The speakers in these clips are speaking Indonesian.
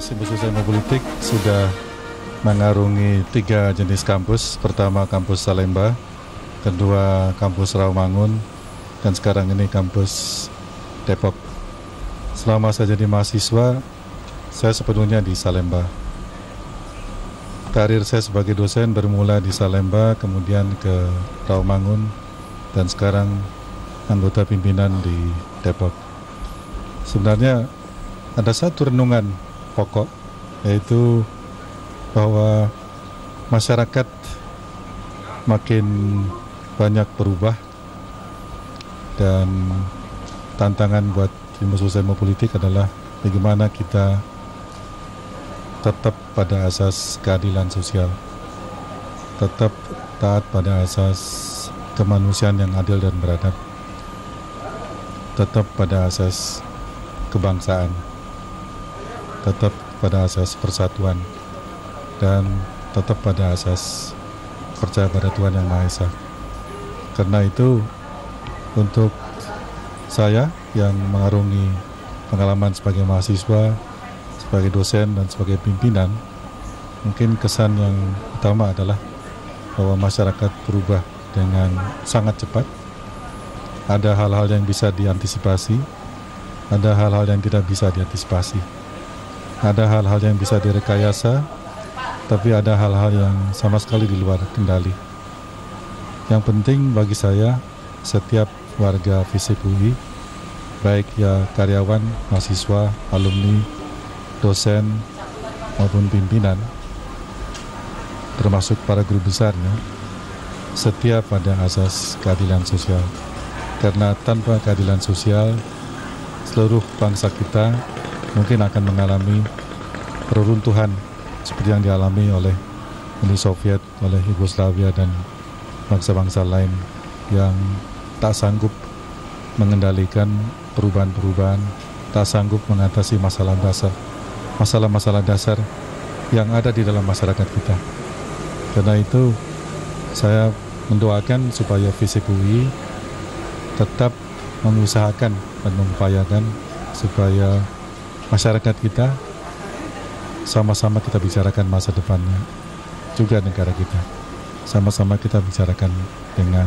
Simpul Ilmu Politik sudah mengarungi 3 jenis kampus. Pertama kampus Salemba, kedua kampus Rawamangun, dan sekarang ini kampus Depok. Selama saya jadi mahasiswa, saya sepenuhnya di Salemba. Karir saya sebagai dosen bermula di Salemba, kemudian ke Rawamangun, dan sekarang anggota pimpinan di Depok. Sebenarnya ada satu renungan pokok, yaitu bahwa masyarakat makin banyak berubah, dan tantangan buat Ilmu Sosial Ilmu Politik adalah bagaimana kita tetap pada asas keadilan sosial, tetap taat pada asas kemanusiaan yang adil dan beradab, tetap pada asas kebangsaan, tetap pada asas persatuan, dan tetap pada asas percaya pada Tuhan Yang Maha Esa. Karena itu, untuk saya yang mengarungi pengalaman sebagai mahasiswa, sebagai dosen, dan sebagai pimpinan, mungkin kesan yang utama adalah bahwa masyarakat berubah dengan sangat cepat. Ada hal-hal yang bisa diantisipasi, ada hal-hal yang tidak bisa diantisipasi. Ada hal-hal yang bisa direkayasa, tapi ada hal-hal yang sama sekali di luar kendali. Yang penting bagi saya, setiap warga FISIP UI, baik ya karyawan, mahasiswa, alumni, dosen, maupun pimpinan, termasuk para guru besarnya, setia pada asas keadilan sosial. Karena tanpa keadilan sosial, seluruh bangsa kita mungkin akan mengalami peruntuhan seperti yang dialami oleh Uni Soviet, oleh Yugoslavia, dan bangsa-bangsa lain yang tak sanggup mengendalikan perubahan-perubahan, tak sanggup mengatasi masalah-masalah dasar yang ada di dalam masyarakat kita. Karena itu, saya mendoakan supaya FISIP UI tetap mengusahakan dan mengupayakan supaya masyarakat kita sama-sama kita bicarakan masa depannya, juga negara kita. Sama-sama kita bicarakan dengan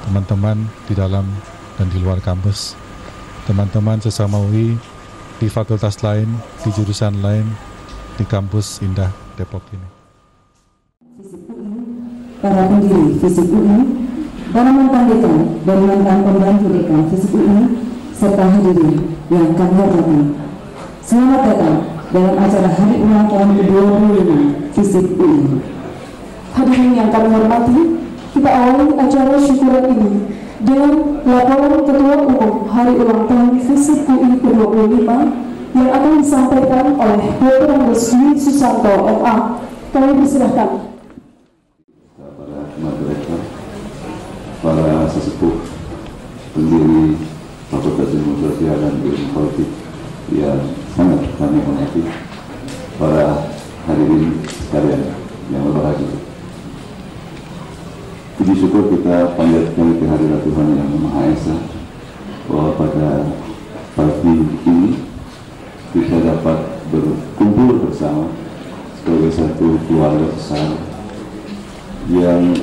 teman-teman di dalam dan di luar kampus, teman-teman sesama UI di fakultas lain, di jurusan lain, di kampus indah Depok ini. Para pendiri FISIP UI, para mantan dekan dan mantan pembantu dekan FISIP UI, serta hadirin yang kami hormati. Selamat datang dalam acara Hari Ulang Tahun ke-25 FISIP UI. Hadirin yang kami hormati, kita awali acara syukuran ini dengan laporan Ketua Umum Hari Ulang Tahun FISIP UI ke-25 yang akan disampaikan oleh Dr. Andes Dwi Susanto MA. Kami persilahkan. Para moderator, para sesepuh pendiri Fakultas Ilmu Sosial dan Ilmu Politik yang sangat kami hormati, para hadirin sekalian yang berbahagia. Puji syukur kita panjatkan kehadirat Tuhan Yang Maha Esa bahwa pada pagi ini kita dapat berkumpul bersama sebagai satu keluarga besar yang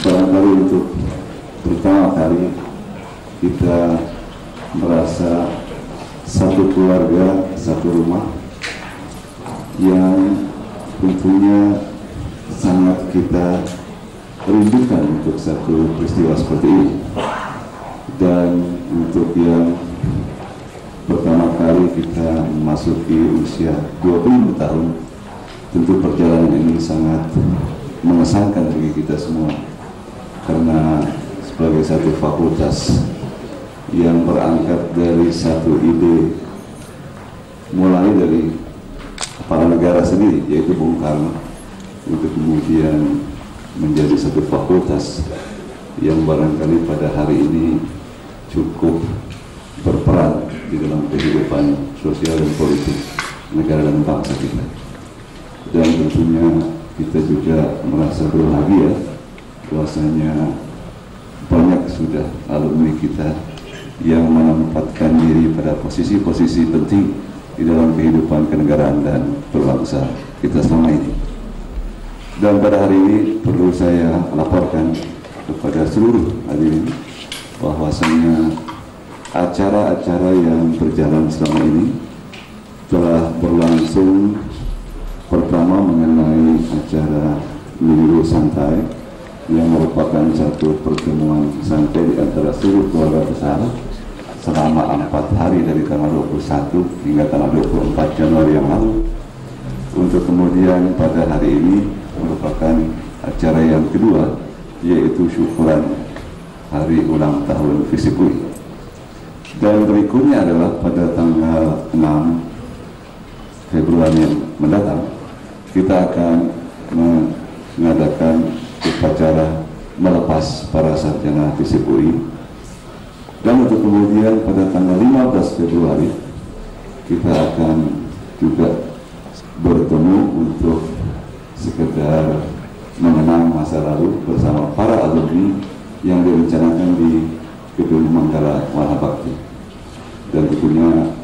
barangkali untuk pertama kali kita merasa satu keluarga, satu rumah yang tentunya sangat kita rindukan untuk satu peristiwa seperti ini. Dan untuk yang pertama kali kita memasuki usia 20 tahun, tentu perjalanan ini sangat mengesankan bagi kita semua, karena sebagai satu fakultas yang berangkat dari satu ide mulai dari kepala negara sendiri, yaitu Bung Karno, untuk kemudian menjadi satu fakultas yang barangkali pada hari ini cukup berperan di dalam kehidupan sosial dan politik negara dan bangsa kita. Dan tentunya kita juga merasa berbahagia bahwasanya banyak sudah alumni kita yang menempatkan diri pada posisi-posisi penting di dalam kehidupan kenegaraan dan berbangsa kita selama ini. Dan pada hari ini perlu saya laporkan kepada seluruh hadirin bahwasanya acara-acara yang berjalan selama ini telah berlangsung. Pertama mengenai acara Minggu Santai yang merupakan satu pertemuan santai di antara seluruh keluarga besar selama 4 hari dari tanggal 21 hingga tanggal 24 Januari yang lalu. Untuk kemudian pada hari ini merupakan acara yang kedua, yaitu syukuran hari ulang tahun FISIP UI. Dan berikutnya adalah pada tanggal 6 Februari yang mendatang kita akan mengadakan upacara melepas para sarjana FISIP UI. Dan untuk kemudian pada tanggal 15 Februari kita akan juga bertemu untuk sekedar mengenang masa lalu bersama para alumni yang direncanakan di Gedung Manggala Wana Bakti. Dan tentunya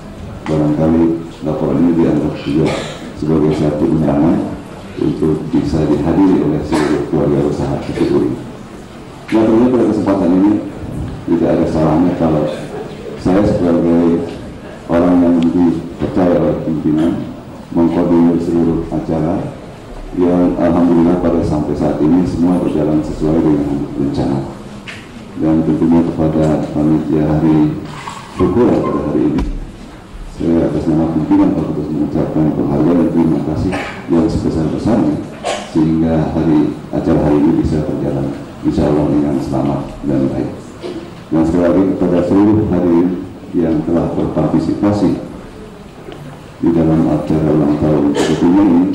barangkali laporan ini dianggap juga sebagai satu undangan untuk bisa dihadiri oleh seluruh keluarga usaha FISIP UI. Nah, tentunya pada kesempatan ini tidak ada salahnya kalau saya sebagai orang yang dipercaya oleh pimpinan mengkoordinir seluruh acara yang alhamdulillah pada sampai saat ini semua berjalan sesuai dengan rencana. Dan tentunya kepada panitia hari syukuran pada hari ini, saya atas nama pimpinan Fakultas mengucapkan penghargaan dan terima kasih yang sebesar-besarnya sehingga acara hari ini bisa berjalan insya Allah dengan selamat dan baik. Dan sekali lagi kepada seluruh hadirin yang telah berpartisipasi di dalam acara ulang tahun tentunya ini,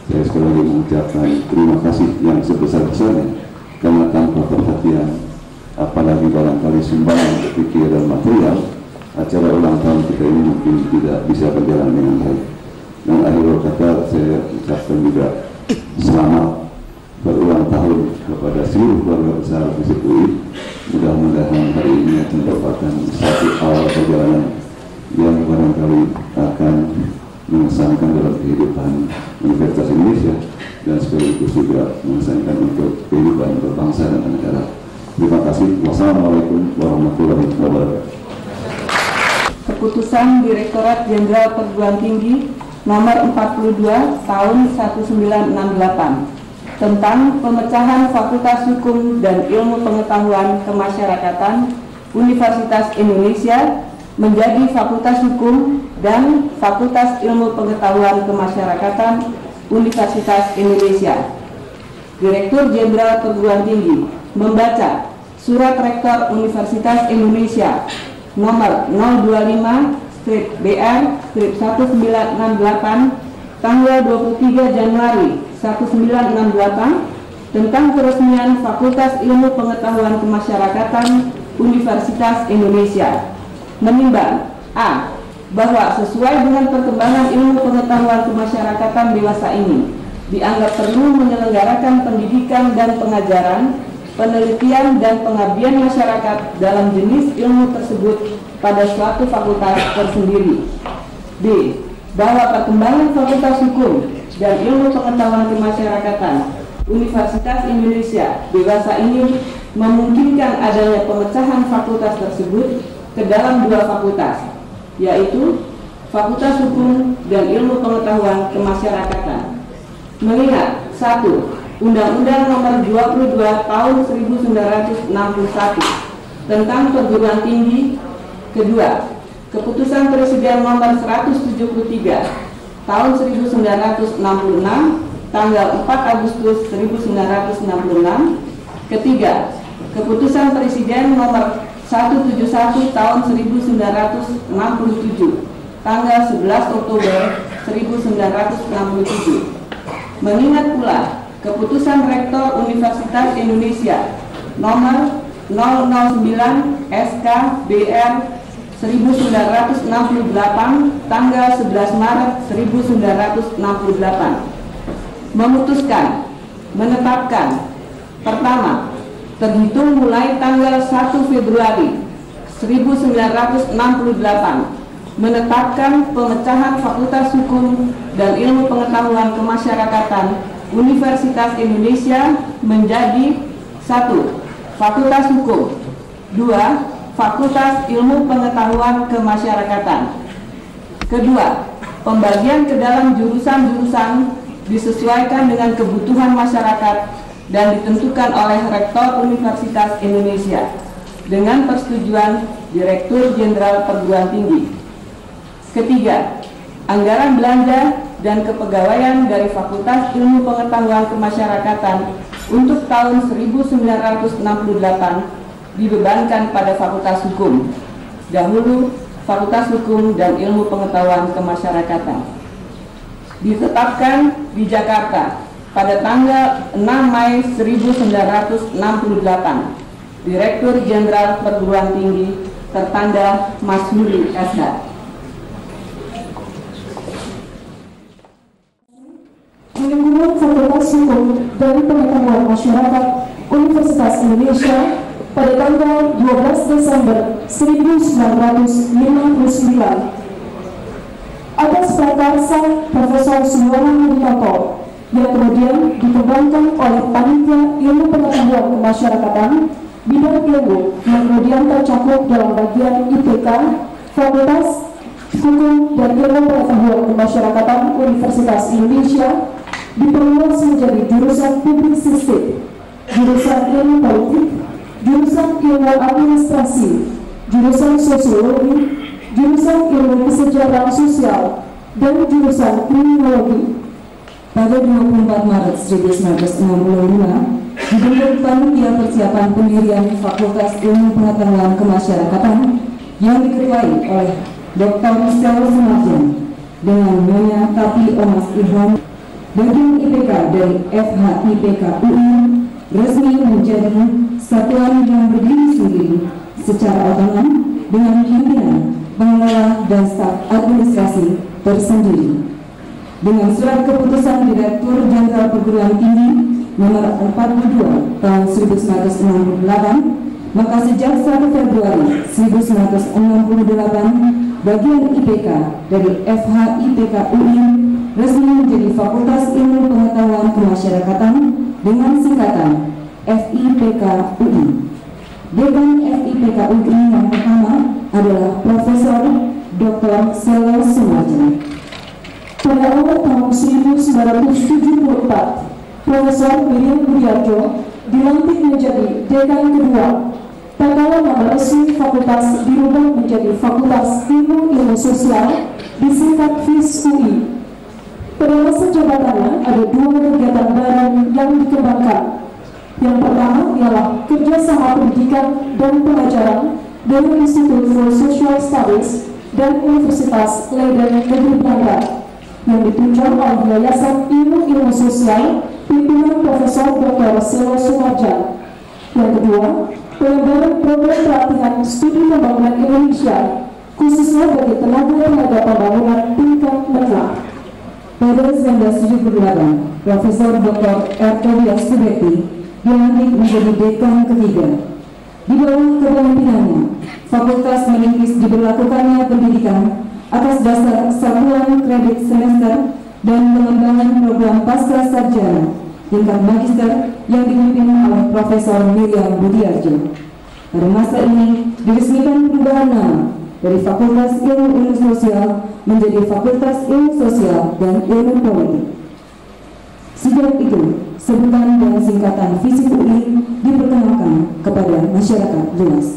saya sekali lagi mengucapkan terima kasih yang sebesar-besarnya, karena tanpa perhatian apalagi barangkali sumbangan pikir dan material, acara ulang tahun kita ini mungkin tidak bisa berjalan dengan baik. Dan akhir kata saya ucapkan juga selamat berulang tahun kepada seluruh keluarga besar FISIP UI. Mudah-mudahan hari ini akan merupakan satu awal perjalanan yang barangkali akan mengesankan dalam kehidupan Universitas Indonesia dan sekaligus juga mengesankan untuk kehidupan berbangsa dan negara. Terima kasih. Wassalamualaikum warahmatullahi wabarakatuh. Keputusan Direktorat Jenderal Perguruan Tinggi Nomor 42 Tahun 1968 tentang pemecahan Fakultas Hukum dan Ilmu Pengetahuan Kemasyarakatan Universitas Indonesia menjadi Fakultas Hukum dan Fakultas Ilmu Pengetahuan Kemasyarakatan Universitas Indonesia. Direktur Jenderal Perguruan Tinggi membaca Surat Rektor Universitas Indonesia nomor 025/BR/1968 tanggal 23 Januari 1968 tentang peresmian Fakultas Ilmu Pengetahuan Kemasyarakatan Universitas Indonesia. Menimbang A. Bahwa sesuai dengan perkembangan ilmu pengetahuan kemasyarakatan dewasa ini, dianggap perlu menyelenggarakan pendidikan dan pengajaran, penelitian dan pengabdian masyarakat dalam jenis ilmu tersebut pada suatu fakultas tersendiri. B. Bahwa perkembangan Fakultas Hukum dan Ilmu Pengetahuan Kemasyarakatan Universitas Indonesia dewasa ini memungkinkan adanya pemecahan fakultas tersebut ke dalam 2 fakultas, yaitu Fakultas Hukum dan Ilmu Pengetahuan Kemasyarakatan. Mengingat 1. Undang-Undang Nomor 22 Tahun 1961 tentang Perguruan Tinggi. Kedua, Keputusan Presiden Nomor 173 Tahun 1966 tanggal 4 Agustus 1966. Ketiga, Keputusan Presiden Nomor 171 Tahun 1967 tanggal 11 Oktober 1967. Mengingat pula Keputusan Rektor Universitas Indonesia Nomor 009 SK BR 1968 tanggal 11 Maret 1968 memutuskan menetapkan: pertama, terhitung mulai tanggal 1 Februari 1968 menetapkan pemecahan Fakultas Hukum dan Ilmu Pengetahuan Kemasyarakatan Universitas Indonesia menjadi 1. Fakultas Hukum, 2. Fakultas Ilmu Pengetahuan Kemasyarakatan. Kedua, pembagian ke dalam jurusan-jurusan disesuaikan dengan kebutuhan masyarakat dan ditentukan oleh Rektor Universitas Indonesia dengan persetujuan Direktur Jenderal Perguruan Tinggi. Ketiga, anggaran belanja dan kepegawaian dari Fakultas Ilmu Pengetahuan Kemasyarakatan untuk tahun 1968 dibebankan pada Fakultas Hukum, dahulu Fakultas Hukum dan Ilmu Pengetahuan Kemasyarakatan. Ditetapkan di Jakarta pada tanggal 6 Mei 1968, Direktur Jenderal Perguruan Tinggi tertanda Mas Huli SH. Lingkungan Fakultas Hukum dan Pengetahuan Masyarakat Universitas Indonesia pada tanggal 12 Desember 1959 atas prakarsa Profesor Suwono Huditoto yang kemudian dikembangkan oleh Panitia Ilmu Pengetahuan Kemasyarakatan bidang ilmu yang kemudian tercakup dalam bagian IPK Fakultas Hukum dan Ilmu Pengetahuan Kemasyarakatan Universitas Indonesia diperluas menjadi jurusan publisistik, jurusan ilmu politik, jurusan ilmu administrasi, jurusan sosiologi, jurusan ilmu kesejahteraan sosial, dan jurusan kriminologi. Pada 24 Maret 1965, dibentuk Panitia Persiapan Pendirian Fakultas Ilmu Pengetahuan Kemasyarakatan yang diketuai oleh Dr. Selo Sumarjan dengan Nyonya Tapi Omas Ilham. Bagian IPK dari FH/IPK UI resmi menjadi satuan yang berdiri sendiri secara otonom dengan pimpinan, pengelola, dan staf administrasi tersendiri. Dengan surat keputusan Direktur Jenderal Perguruan Tinggi nomor 42 tahun 1968, maka sejak 1 Februari 1968 bagian IPK dari FH/IPK UI resmi menjadi Fakultas Ilmu Pengetahuan Kemasyarakatan dengan singkatan FIPK UI. Dekan FIPK UI yang pertama adalah Profesor Dr. Selo Sumarjan. Pada awal tahun 1974, Profesor Miriam Budiarjo dilantik menjadi dekan kedua. Tatkala nama resmi fakultas dirubah menjadi Fakultas Ilmu Sosial disingkat FIS UI. Pada masa jabatannya ada 2 kegiatan baru yang dikembangkan. Yang pertama ialah kerjasama pendidikan dan pengajaran dengan Institute for Social Studies dan Universitas Leiden Negeri Belanda yang ditunjang oleh Yayasan Ilmu Sosial pimpinan Profesor Dr. Selo Sumarjan. Yang kedua, pengembangan program pelatihan studi pembangunan Indonesia khususnya bagi tenaga pembangunan tingkat menengah. Pada 1978, Profesor Dr. R. Tobias Subekti dilantik menjadi dekan ketiga. Di bawah kepemimpinannya, fakultas merintis diberlakukannya pendidikan atas dasar satuan kredit semester dan pengembangan program pasca sarjana tingkat magister yang dipimpin oleh Profesor Miriam Budiarjo. Pada masa ini diresmikan perubahan nama dari Fakultas Ilmu Sosial menjadi Fakultas Ilmu Sosial dan Ilmu Politik. Sejak itu, sebutan dan singkatan FISIP UI diperkenalkan kepada masyarakat luas.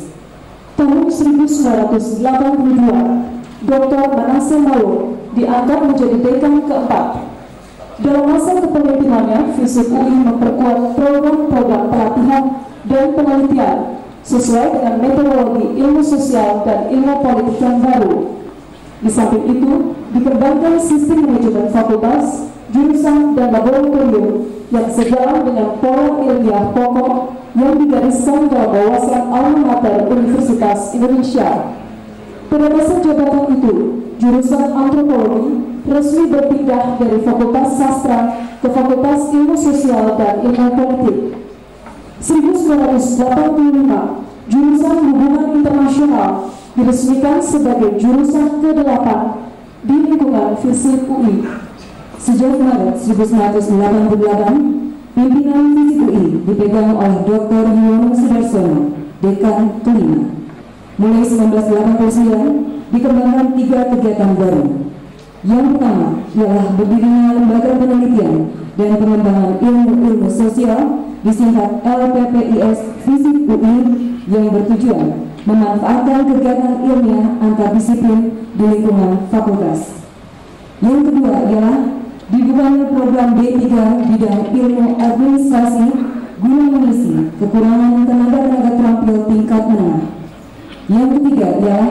Tahun 1982, Dr. Manase Malo diangkat menjadi dekan keempat. Dalam masa kepemimpinannya, FISIP UI memperkuat program-program pelatihan dan penelitian sesuai dengan metodologi ilmu sosial dan ilmu politik yang baru. Di samping itu, dikembangkan sistem manajemen fakultas, jurusan, dan laboratorium yang sejalan dengan pola ilmiah pokok yang digariskan dalam wawasan alma mater Universitas Indonesia. Pada masa jabatan itu, jurusan antropologi resmi berpindah dari Fakultas Sastra ke Fakultas Ilmu Sosial dan Ilmu Politik. 1985, jurusan Hubungan Internasional Formal diresmikan sebagai jurusan ke-8 di lingkungan FISIP UI. Sejak Maret 1988, pimpinan FISIP UI dipegang oleh Dr. Yuwono Sudarsono, Dekan kelima. Mulai 1989, dikembangkan 3 kegiatan baru. Yang pertama ialah berdirinya Lembaga Penelitian dan Pengembangan Ilmu-Ilmu Sosial disingkat LPPIS FISIP UI yang bertujuan memanfaatkan kegiatan ilmiah antar disiplin di lingkungan fakultas. Yang kedua ialah dibukanya program D3 bidang ilmu administrasi guna mengisi kekurangan tenaga terampil tingkat menengah. Yang ketiga ialah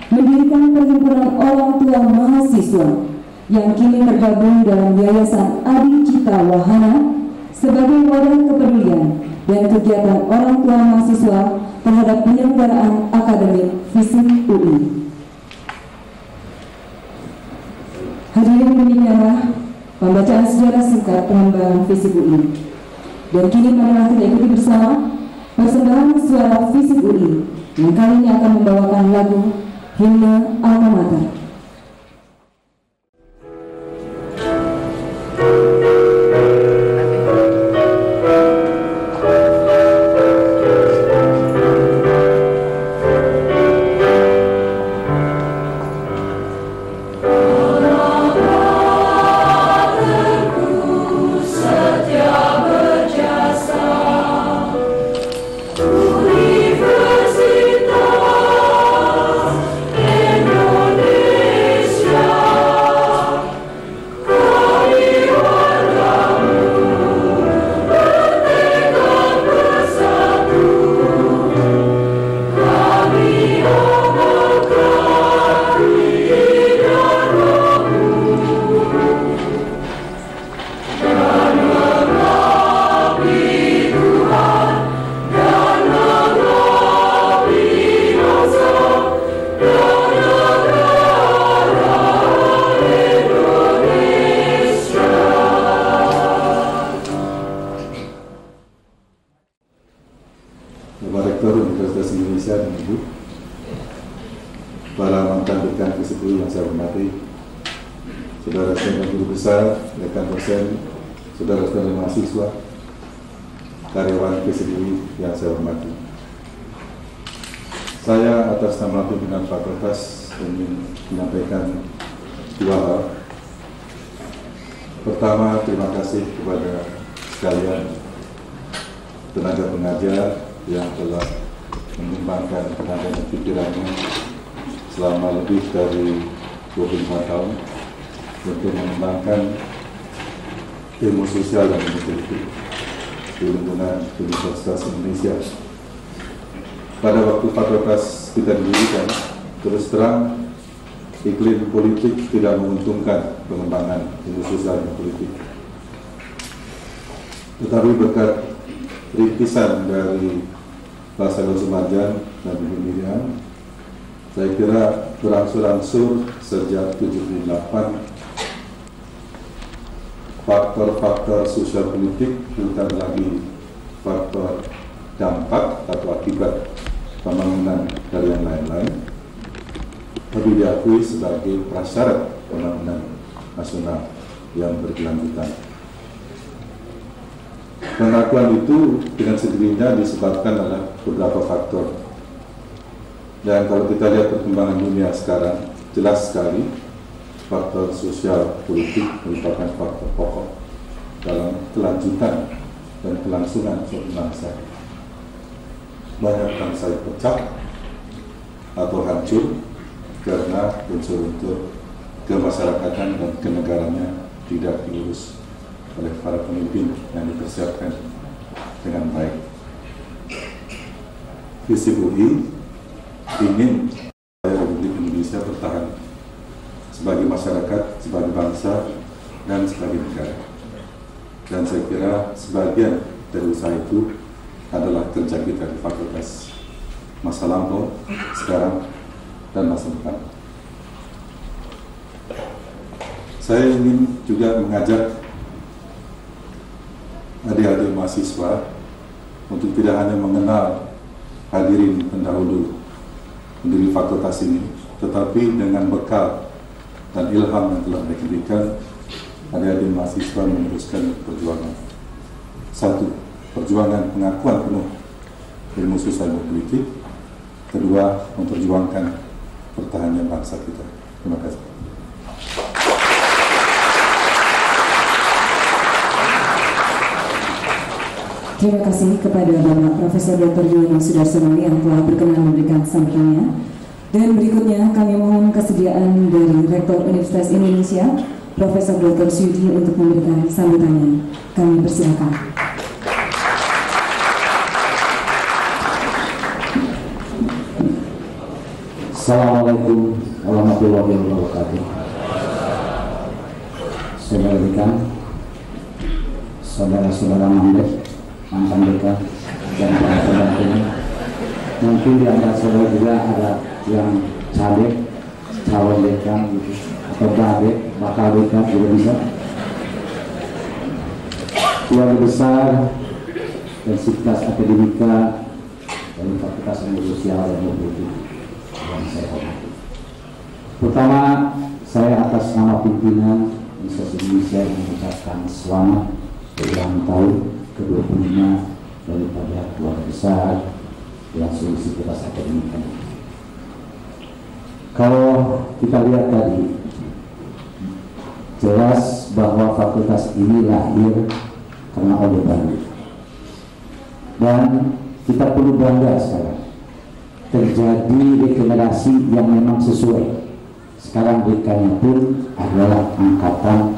mendirikan perhimpunan orang tua mahasiswa yang kini tergabung dalam Yayasan Adi Cita Wahana sebagai wadah kepedulian dan kegiatan orang tua mahasiswa terhadap penyelenggaraan akademik FISIP UI. Hadirin pembicara, pembacaan sejarah singkat pengembangan FISIP UI. Dan kini marilah kita ikuti bersama persembahan suara FISIP UI yang kali ini akan membawakan lagu Himne Alma Mater. Para mantan dekan FISIP UI yang saya hormati, saudara-saudara guru besar, dekan dosen, saudara-saudara mahasiswa, karyawan FISIP UI yang saya hormati. Saya atas nama pimpinan fakultas ingin menyampaikan 2 hal. Pertama, terima kasih kepada sekalian tenaga pengajar yang telah menyumbangkan tenaga dan pikirannya selama lebih dari 25 tahun untuk mengembangkan ilmu sosial dan ilmu politik di lingkungan Universitas Indonesia. Pada waktu fakultas kita didirikan, terus terang iklim politik tidak menguntungkan pengembangan ilmu sosial dan politik. Tetapi berkat rintisan dari Pak Saudara Sumarjan dan Ibu Miriam, saya kira berangsur-angsur sejak 78 faktor-faktor sosial politik, bukan lagi faktor dampak atau akibat pembangunan dan yang lain-lain, tapi diakui sebagai prasyarat pembangunan nasional yang berkelanjutan. Pengakuan itu dengan sendirinya disebabkan oleh beberapa faktor. Dan kalau kita lihat perkembangan dunia sekarang, jelas sekali faktor sosial politik merupakan faktor pokok dalam kelanjutan dan kelangsungan suatu bangsa. Banyak bangsa yang pecah atau hancur karena unsur-unsur kemasyarakatan dan kenegaranya tidak diurus oleh para pemimpin yang dipersiapkan dengan baik. FISIP UI ingin Republik Indonesia bertahan sebagai masyarakat, sebagai bangsa, dan sebagai negara. Dan saya kira sebagian dari usaha itu adalah kerja kita di fakultas masa lampau, sekarang, dan masa depan. Saya ingin juga mengajak adik-adik mahasiswa untuk tidak hanya mengenal hadirin pendahulu pendiri fakultas ini, tetapi dengan bekal dan ilham yang telah mereka berikan, adik-adik mahasiswa meneruskan perjuangan. Satu, perjuangan pengakuan penuh ilmu sosial dan politik. Kedua, memperjuangkan pertahanan bangsa kita. Terima kasih. Terima kasih kepada Bapak Profesor Dr. Yono Sudarsono yang telah berkenan memberikan sambutannya. Dan berikutnya kami mohon kesediaan dari Rektor Universitas Indonesia, Profesor Dr. Suyudi untuk memberikan sambutannya. Kami persilakan. Assalamualaikum warahmatullahi wabarakatuh. Saudara-saudara mandek, mantan dekan dan para pembantunya. Mungkin di antara saudara juga ada yang cadet, calon dekan gitu, atau badek, bakal dekan juga bisa. Keluarga besar dan sivitas akademika dari Fakultas Ilmu Sosial dan Politik yang saya hormati. Pertama, saya atas nama pimpinan Universitas Indonesia mengucapkan selamat ulang tahun ke-25 daripada keluarga besar yang sivitas akademika. Kalau kita lihat tadi, jelas bahwa fakultas ini lahir karena Orde Baru, dan kita perlu bangga sekarang terjadi regenerasi yang memang sesuai. Sekarang dekannya pun adalah angkatan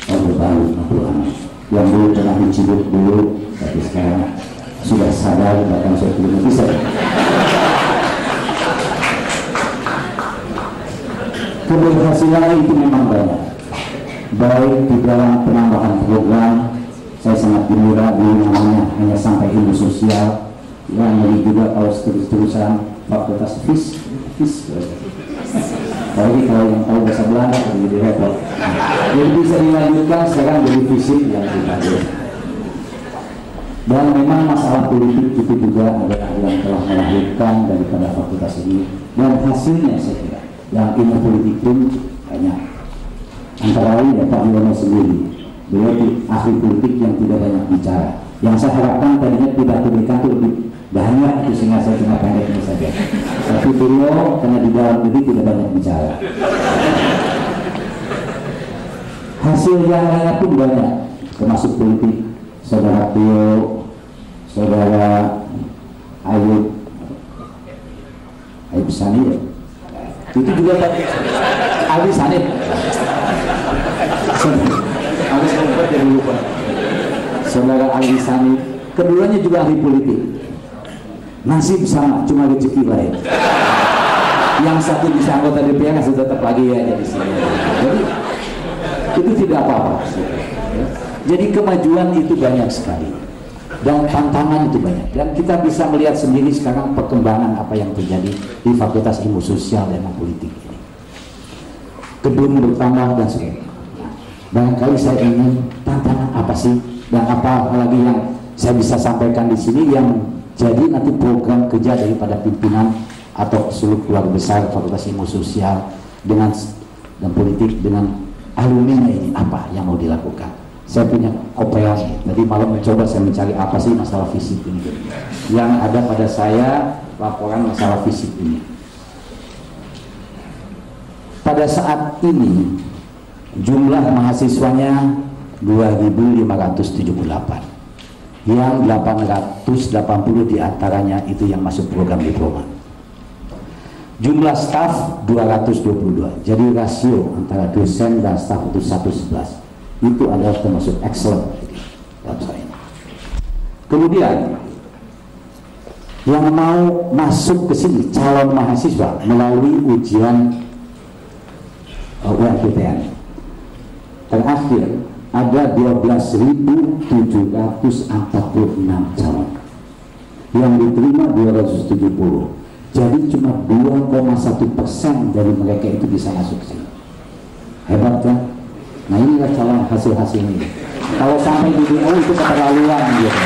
Orde Baru 66 yang dulu pernah dicibuk dulu, tapi sekarang sudah sadar bahkan sudah tidak bisa. Keberhasilan itu memang banyak, baik di dalam penambahan program. Saya sangat gembira dulu namanya hanya sampai ilmu sosial, yang lagi juga kalau terus-terusan fakultas FIS. Kalau yang tahu bahasa Belanda jadi repot. Jadi bisa dilanjutkan sekarang jadi fisik yang dipakai. Dan memang masalah politik itu juga adalah yang telah melahirkan daripada fakultas ini, dan hasilnya saya kira yang ilmu politik pun banyak. Antara lain ya Pak Yono sendiri, beliau ahli politik yang tidak banyak bicara. Yang saya harapkan tadinya pidato mereka itu lebih banyak, itu sehingga saya cuma pendek ini saja. Tapi beliau karena di dalam negeri tidak banyak bicara. Hasil yang lainnya pun banyak, termasuk politik. Saudara Tio, saudara Ayub Sani ya? Itu juga Pak Ayub Sani. Habis lupa jadi lupa. Saudara Ayub Sani, keduanya juga ahli politik. Nasib sama, cuma rezeki lain. Yang satu bisa anggota DPR, yang satu tetap lagi ya di sini. Jadi itu tidak apa-apa. Jadi kemajuan itu banyak sekali, dan tantangan itu banyak. Dan kita bisa melihat sendiri sekarang perkembangan apa yang terjadi di Fakultas Ilmu Sosial dan Politik ini. Gedung bertambah dan sebagainya. Barangkali saya ingin tantangan apa sih, dan apa lagi yang saya bisa sampaikan di sini yang jadi nanti program kerja daripada pimpinan atau seluruh keluarga besar Fakultas Ilmu Sosial dengan dan Politik dengan alumni ini, apa yang mau dilakukan. Saya punya operasi, tadi malam mencoba saya mencari apa sih masalah fisik ini. Yang ada pada saya laporan masalah fisik ini. Pada saat ini jumlah mahasiswanya 2.578. Yang 880 diantaranya itu yang masuk program diploma. Jumlah staf 222. Jadi rasio antara dosen dan staf itu 1:11. Itu adalah termasuk excellent dalam saya. Kemudian yang mau masuk ke sini calon mahasiswa melalui ujian UMPTN terakhir ada 12.746 calon, yang diterima 270. Jadi cuma 2,1% dari mereka itu bisa masuk ke sini. Hebat kan? Nah inilah calon hasil-hasil ini. Kalau sampai di DO itu keterlaluan gitu.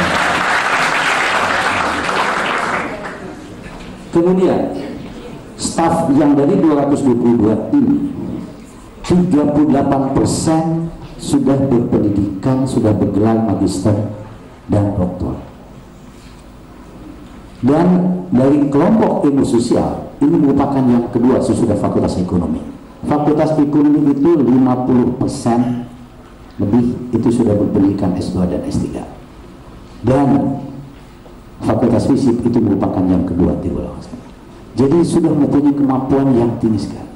Kemudian staf yang dari 222 ini 38% sudah berpendidikan, sudah bergelar magister dan doktor. Dan dari kelompok ilmu sosial ini merupakan yang kedua sesudah fakultas ekonomi. Fakultas ekonomi itu 50% lebih itu sudah berpendidikan S2 dan S3. Dan fakultas fisip itu merupakan yang kedua di bawah. Jadi sudah mempunyai kemampuan yang tinggi sekali.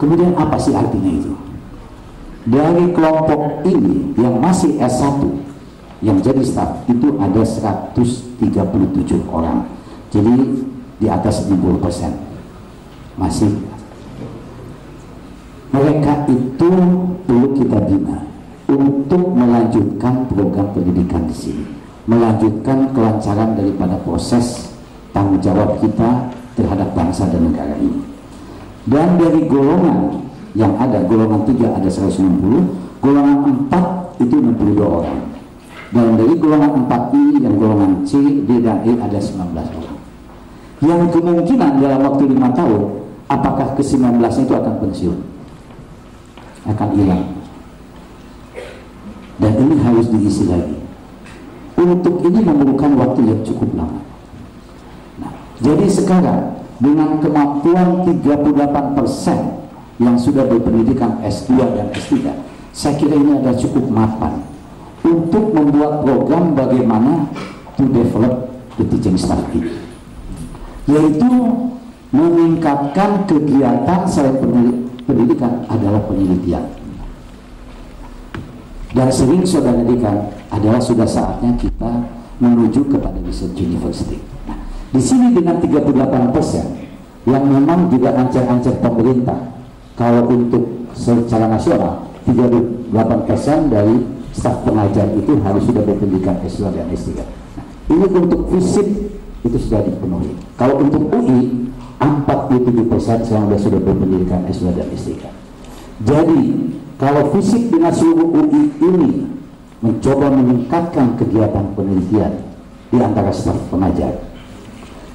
Kemudian apa sih artinya itu? Dari kelompok ini yang masih S1 yang jadi staf itu ada 137 orang. Jadi di atas 60% masih. Mereka itu perlu kita bina untuk melanjutkan program pendidikan di sini, melanjutkan kelancaran daripada proses tanggung jawab kita terhadap bangsa dan negara ini. Dan dari golongan yang ada, golongan 3 ada 160, golongan 4 itu 62 orang. Dan dari golongan 4 ini yang golongan C, D, dan E ada 19 orang. Yang kemungkinan dalam waktu 5 tahun, apakah ke-19 itu akan pensiun? Akan hilang. Dan ini harus diisi lagi. Untuk ini memerlukan waktu yang cukup lama. Nah, jadi sekarang dengan kemampuan 38% yang sudah berpendidikan S2 dan S3, saya kira ini adalah cukup mapan untuk membuat program bagaimana to develop the teaching staff ini, yaitu meningkatkan kegiatan selain pendidikan adalah penelitian. Dan sering saudara dikan adalah sudah saatnya kita menuju kepada research university. Nah, di sini dengan 38% yang memang juga ancar-ancar pemerintah, kalau untuk secara nasional 38% dari staf pengajar itu harus sudah berpendidikan S2 dan S3. Nah, ini untuk fisip itu sudah dipenuhi. Kalau untuk UI 47% yang sudah berpendidikan S2 dan S3. Jadi kalau fisik dengan seluruh UI ini mencoba meningkatkan kegiatan penelitian di antara staf pengajar,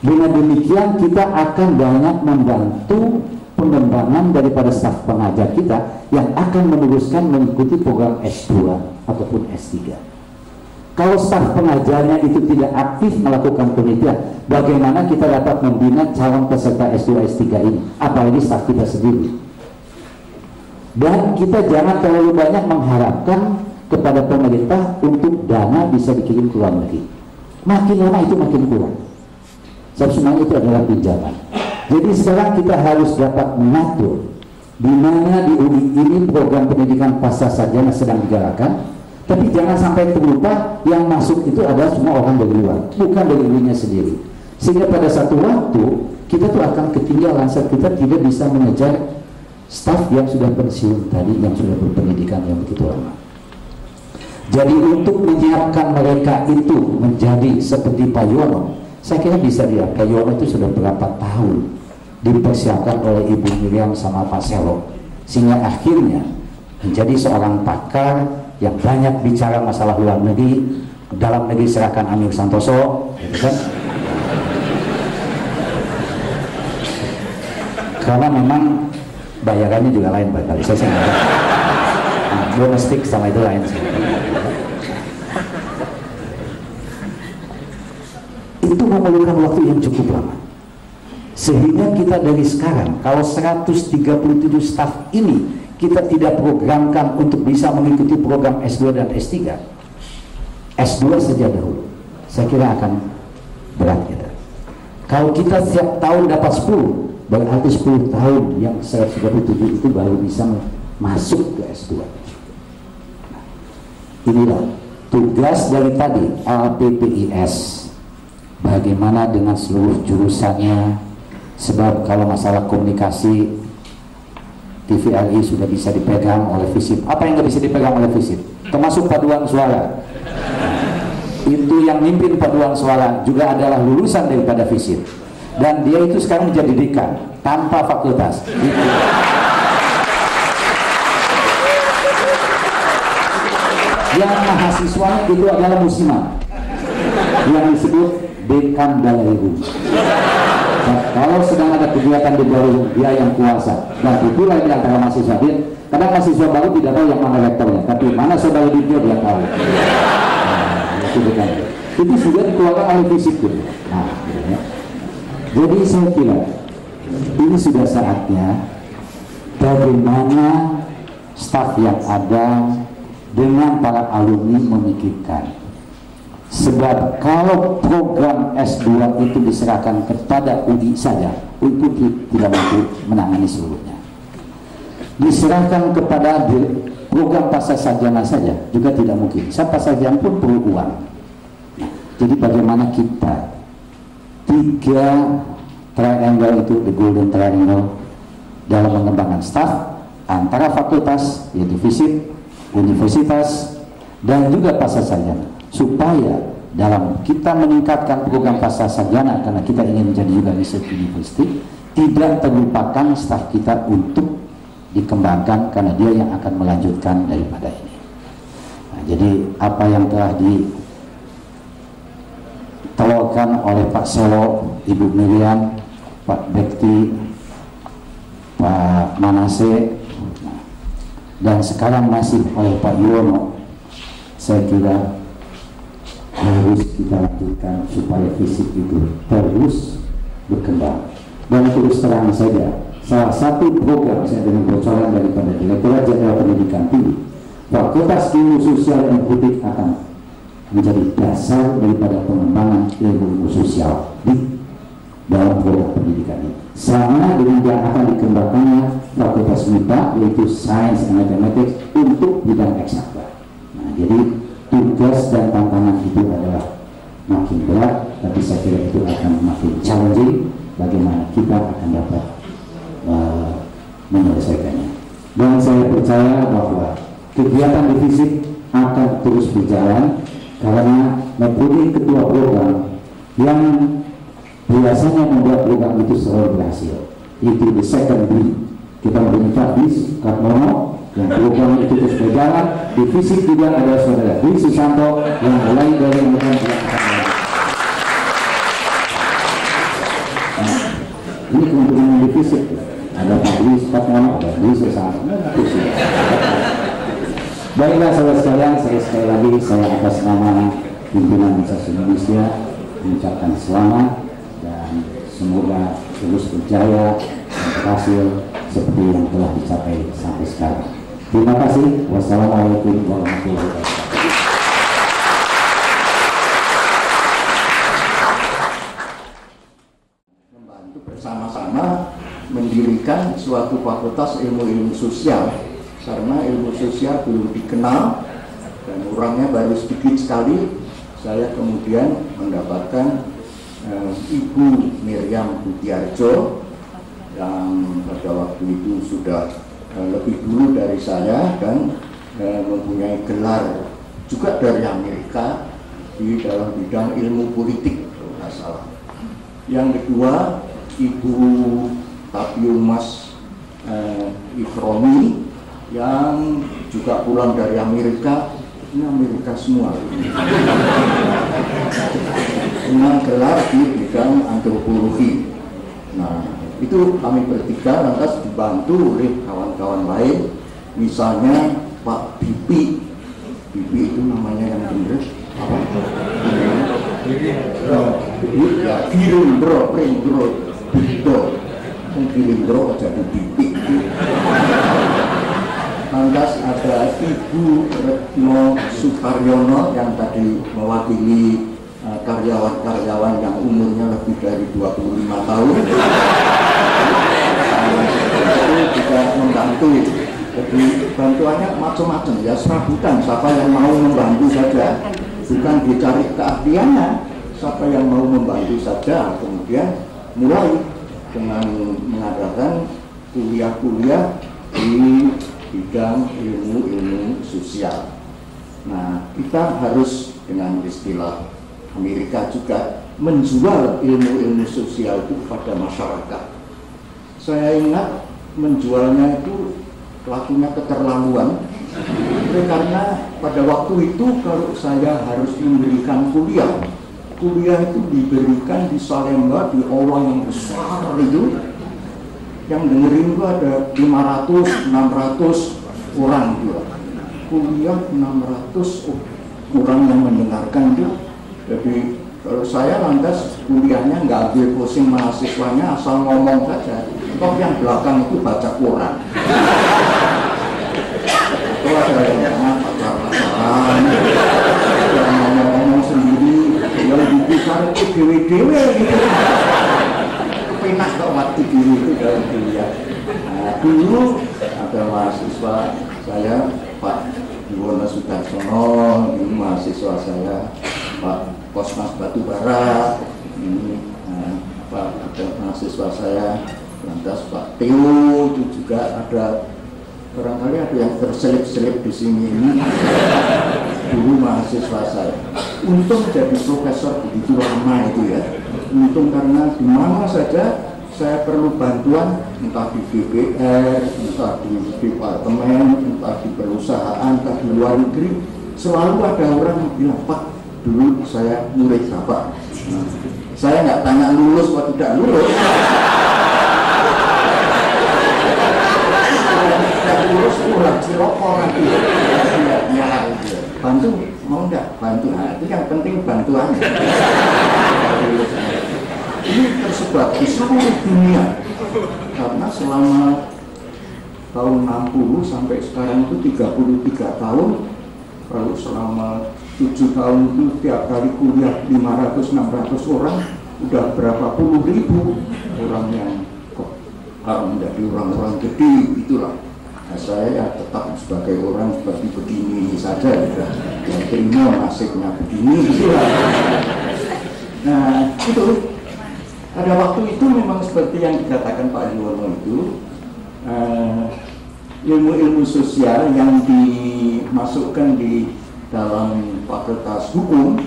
dengan demikian kita akan banyak membantu pengembangan daripada staf pengajar kita yang akan meneruskan mengikuti program S2 ataupun S3. Kalau staf pengajarnya itu tidak aktif melakukan penelitian, bagaimana kita dapat membina calon peserta S2 S3 ini, apalagi staf kita sendiri. Dan kita jangan terlalu banyak mengharapkan kepada pemerintah untuk dana bisa dikirim ke luar negeri. Makin lama itu makin kurang. Sebenarnya itu adalah pinjaman. Jadi sekarang kita harus dapat mengatur di mana di UI ini program pendidikan pasca sarjana sedang digalakkan, tapi jangan sampai terlupa yang masuk itu adalah semua orang dari luar, bukan dari UI-nya sendiri. Sehingga pada satu waktu kita tuh akan ketinggalan saat kita tidak bisa mengejar staf yang sudah pensiun tadi, yang sudah berpendidikan yang begitu lama. Jadi untuk menyiapkan mereka itu menjadi seperti Pak Yono, saya kira bisa lihat Pak Yono itu sudah berapa tahun dipersiapkan oleh Ibu Miriam sama Pak Selo, sehingga akhirnya menjadi seorang pakar yang banyak bicara masalah luar negeri. Dalam negeri serahkan Amir Santoso, gitu kan? Karena memang bayarannya juga lain barangkali, saya nggak tahu. Nah, domestik sama itu lain sih. Itu memerlukan waktu yang cukup lama. Sehingga kita dari sekarang, kalau 137 staf ini kita tidak programkan untuk bisa mengikuti program S2 dan S3, S2 saja dahulu, saya kira akan berat kita. Kalau kita setiap tahun dapat 10, berarti 10 tahun yang 137 itu baru bisa masuk ke S2. Nah, inilah tugas dari tadi LPPIS, bagaimana dengan seluruh jurusannya. Sebab kalau masalah komunikasi TVRI sudah bisa dipegang oleh FISIP. Apa yang nggak bisa dipegang oleh FISIP? Termasuk paduan suara. Itu yang mimpin paduan suara juga adalah lulusan daripada FISIP. Dan dia itu sekarang menjadi dekan tanpa fakultas. Gitu. Yang mahasiswanya itu adalah musiman, yang disebut dekan Balairu. Kalau sedang ada kegiatan di baru, dia yang kuasa. Dan itulah di antara mahasiswa dia. Kadang mahasiswa baru tidak tahu yang mana rektornya, tapi mana saudara dia tahu. Itu sudah dikeluarkan oleh fisik gitu. Nah, ya. Jadi saya kira ini sudah saatnya bagaimana staf yang ada dengan para alumni memikirkan. Sebab kalau program S2 itu diserahkan kepada UI saja, UI tidak mampu menangani seluruhnya. Diserahkan kepada program pasca sarjana saja juga tidak mungkin. Pasca sarjana pun perlu uang. Nah, jadi bagaimana kita 3 triangle itu, the golden triangle, dalam mengembangkan staf antara fakultas yaitu fisik, universitas, dan juga pasca sarjana, supaya dalam kita meningkatkan program pasca sarjana, karena kita ingin menjadi juga research university, tidak terlupakan staf kita untuk dikembangkan, karena dia yang akan melanjutkan daripada ini. Nah, jadi apa yang telah ditelurkan oleh Pak Solo, Ibu Miriam, Pak Bekti, Pak Manase, dan sekarang masih oleh Pak Yuwono, saya kira harus kita lakukan supaya fisik itu terus berkembang. Dan terus terang saja, salah satu program saya dengan bocoran daripada Direktorat Jenderal Pendidikan Tinggi, Fakultas Ilmu Sosial dan Politik akan menjadi dasar daripada pengembangan ilmu sosial di dalam program pendidikan ini. Sama dengan yang akan dikembangkannya Fakultas MIPA, yaitu Science and Mathematics untuk bidang eksakta. Nah, jadi tugas dan tantangan itu adalah makin berat, tapi saya kira itu akan makin challenging. Bagaimana kita akan dapat menyelesaikannya. Dan saya percaya bahwa kegiatan di fisik akan terus berjalan karena mempunyai ketua program yang biasanya membuat program itu selalu berhasil. Itu the second B. Kita mempunyai Pak Bis Kartono yang program itu terus berjalan. Di fisik juga ada saudara Dwi Susanto yang mulai dari mulai ini kemudian di fisik ada Pak Dwi Susanto, ada Dwi Susanto. Baiklah saudara sekalian, saya sekali lagi atas nama pimpinan Universitas Indonesia mengucapkan selamat dan semoga terus berjaya dan berhasil seperti yang telah dicapai sampai sekarang. Terima kasih. Wassalamualaikum warahmatullahi wabarakatuh. Membantu bersama-sama mendirikan suatu fakultas ilmu-ilmu sosial, karena ilmu sosial belum dikenal dan orangnya baru sedikit sekali. Saya kemudian mendapatkan Ibu Miriam Butiarjo yang pada waktu itu sudah lebih dulu dari saya dan mempunyai gelar juga dari Amerika di dalam bidang ilmu politik kalau nggak salah. Yang kedua Ibu Tapiumas Ifromi yang juga pulang dari Amerika. Ini Amerika semua dengan gelar di bidang antropologi. Nah, itu kami bertiga lantas dibantu oleh kawan-kawan lain, misalnya Pak Bibi. Bibi itu namanya yang benar apa? Ya, Girindro, Pringro, Bido, Girindro jadi Bibi. Lantas ada Ibu Retno Sukaryono yang tadi mewakili karyawan-karyawan yang umurnya lebih dari 25 tahun. Itu juga membantu. Jadi bantuannya macam-macam ya, serabutan. Siapa yang mau membantu saja, bukan dicari keahliannya. Siapa yang mau membantu saja, kemudian mulai dengan mengadakan kuliah-kuliah di bidang ilmu-ilmu sosial. Nah, kita harus dengan istilah Amerika juga menjual ilmu-ilmu sosial itu kepada masyarakat. Saya ingat menjualnya itu lakunya keterlaluan, karena pada waktu itu kalau saya harus memberikan kuliah kuliah itu diberikan di Salemba, di aula yang besar itu, yang dengerin itu ada 500-600 orang juga. Kuliah 600 orang yang mendengarkan itu. Jadi kalau saya lantas kuliahnya nggak ambil pusing mahasiswanya, asal ngomong saja. Toh yang belakang itu baca Quran. Itu ada yang pacar-pacaran, yang ngomong-ngomong sendiri, yang dibicara itu dewe-dewe gitu. Kepenak kok waktu diri itu dalam kuliah. Nah, dulu ada mahasiswa saya, Pak Yuwono Sudarsono, ini mahasiswa saya, Pak Kosmas Batubara, ini ada mahasiswa saya, lantas Pak Teo, itu juga ada, barangkali ada yang terselip-selip di sini ini, dulu mahasiswa saya. Untung jadi profesor begitu lama itu ya, untung karena di mana saja saya perlu bantuan, entah di DPR, entah di departemen, entah di perusahaan, entah di luar negeri, selalu ada orang yang bilang, Pak, dulu saya murid Bapak. Nah, saya nggak tanya lulus atau tidak lulus. Tidak lulus pulang Ciloko nanti. Ya, bantu, mau nggak bantu? Nah, itu yang penting bantuan. Ini tersebar di seluruh dunia karena selama tahun 60 sampai sekarang itu 33 tahun, kalau selama 7 tahun itu tiap kali kuliah 500-600 orang, udah berapa puluh ribu orang yang menjadi orang-orang gede, itulah. Nah, saya ya tetap sebagai orang seperti begini saja, ya terima nasibnya begini, itulah. Nah itu. Pada waktu itu memang seperti yang dikatakan Pak Yuwono itu, ilmu-ilmu sosial yang dimasukkan di dalam fakultas hukum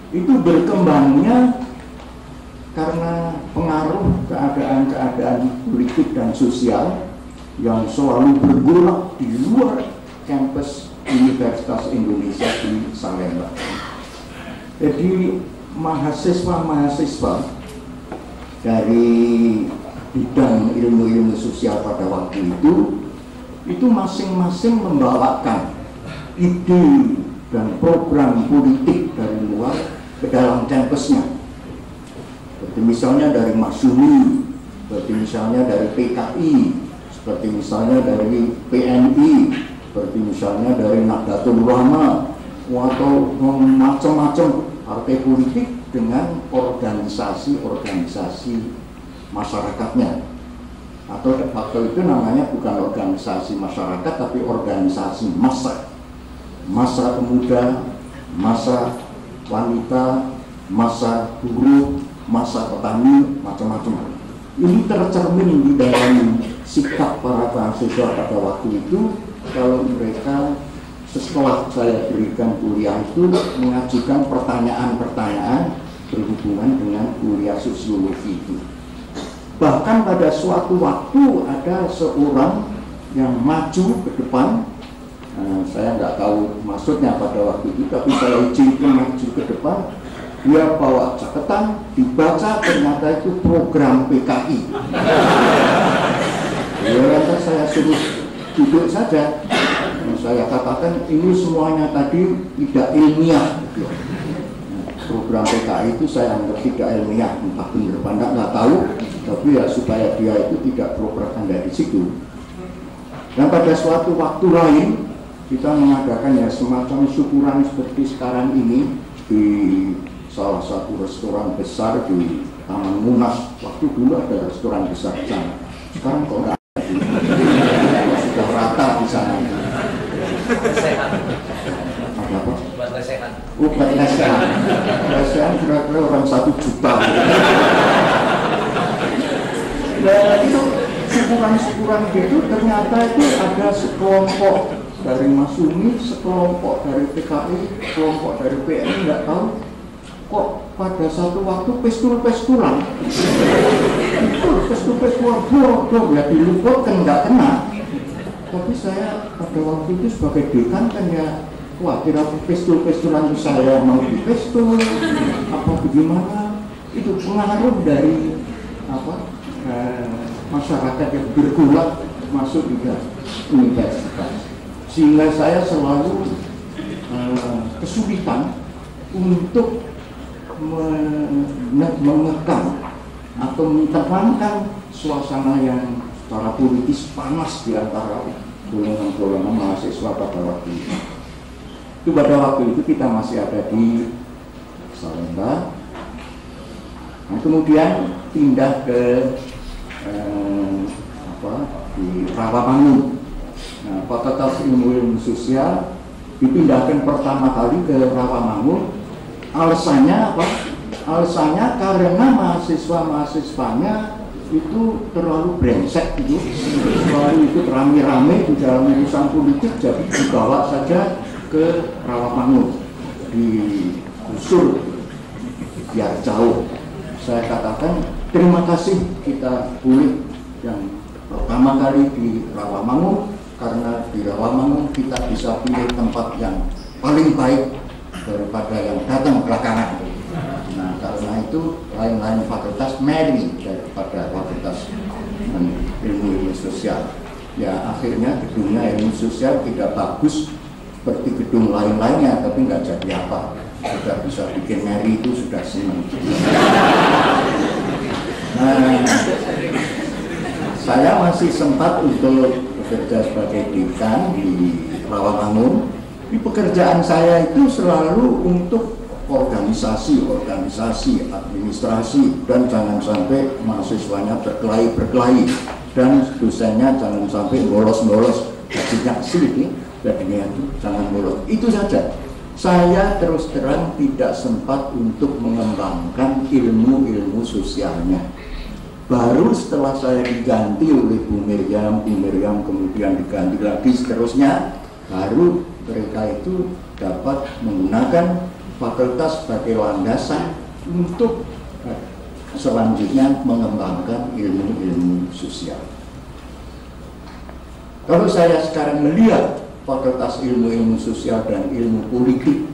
itu berkembangnya karena pengaruh keadaan-keadaan politik dan sosial yang selalu bergolak di luar kampus Universitas Indonesia di Salemba. Jadi mahasiswa-mahasiswa dari bidang ilmu-ilmu sosial pada waktu itu masing-masing membawakan ide dan program politik dari luar ke dalam kampusnya. Seperti misalnya dari Masyumi, seperti misalnya dari PKI, seperti misalnya dari PNI, seperti misalnya dari Nahdlatul Ulama, atau macam-macam partai politik dengan organisasi-organisasi masyarakatnya. Atau waktu itu namanya bukan organisasi masyarakat tapi organisasi massa. Massa pemuda, massa wanita, massa buruh, massa petani, macam-macam. Ini tercermin di dalam sikap para mahasiswa pada waktu itu kalau mereka setelah saya berikan kuliah itu mengajukan pertanyaan-pertanyaan berhubungan dengan kuliah sosiologi itu. Bahkan pada suatu waktu ada seorang yang maju ke depan, saya nggak tahu maksudnya pada waktu itu, tapi saya izinkan maju ke depan. Dia bawa catatan, dibaca ternyata itu program PKI. Ya, lantas saya suruh duduk saja. Saya katakan ini semuanya tadi tidak ilmiah. Program PKI itu saya anggap tidak ilmiah, entah benar apa nggak tahu, tapi ya supaya dia itu tidak propaganda di situ. Dan pada suatu waktu lain kita mengadakan ya semacam syukuran seperti sekarang ini di salah satu restoran besar di Taman Munas. Waktu dulu ada restoran besar di sana. Sekarang kok nggak ada, sudah rata di sana. Ada apa? Buat lesehan. Buat lesehan. Lesehan kira-kira orang 1 juta. Dan itu syukuran-syukuran gitu ternyata itu ada sekelompok dari Masyumi, sekelompok dari PKI, sekelompok dari PNI, nggak tahu kok pada satu waktu pestul-pestulan. Itu pestul-pestulan bodoh ya diluputkan nggak kena. Tapi saya pada waktu itu sebagai dekan kan ya khawatir apa pistol-pistolan saya mau dipistol apa bagaimana, itu pengaruh dari masyarakat yang bergolak masuk di universitas, sehingga saya selalu kesulitan untuk mengekang atau menerangkan suasana yang secara politis panas di antara golongan-golongan mahasiswa pada waktu itu. Pada waktu itu kita masih ada di Salemba, nah, kemudian pindah ke di Rawamangun. Nah, Fakultas Ilmu Sosial dipindahkan pertama kali ke Rawamangun. Alasannya apa? Alasannya karena mahasiswa-mahasiswanya itu terlalu brengsek gitu, selalu ikut rame-rame di dalam urusan politik, jadi dibawa saja ke Rawamangun, diusur biar jauh. Saya katakan terima kasih kita pulih yang pertama kali di Rawamangun, karena di Rawamangun kita bisa pilih tempat yang paling baik daripada yang datang belakangan. Nah, karena itu lain-lain fakultas meri daripada fakultas ilmu sosial. Ya akhirnya gedungnya ilmu sosial tidak bagus seperti gedung lain-lainnya, tapi nggak jadi apa. Sudah bisa bikin meri itu sudah senang. Nah, saya masih sempat untuk bekerja sebagai dekan di Rawamangun. Di pekerjaan saya itu selalu untuk organisasi, administrasi, dan jangan sampai mahasiswanya berkelahi, dan dosennya jangan sampai bolos, gajinya sedikit, jadinya jangan bolos. Itu saja. Saya terus terang tidak sempat untuk mengembangkan ilmu sosialnya. Baru setelah saya diganti oleh Bu Miriam kemudian diganti lagi seterusnya, baru mereka itu dapat menggunakan fakultas sebagai landasan untuk selanjutnya mengembangkan ilmu sosial. Kalau saya sekarang melihat fakultas ilmu sosial dan ilmu politik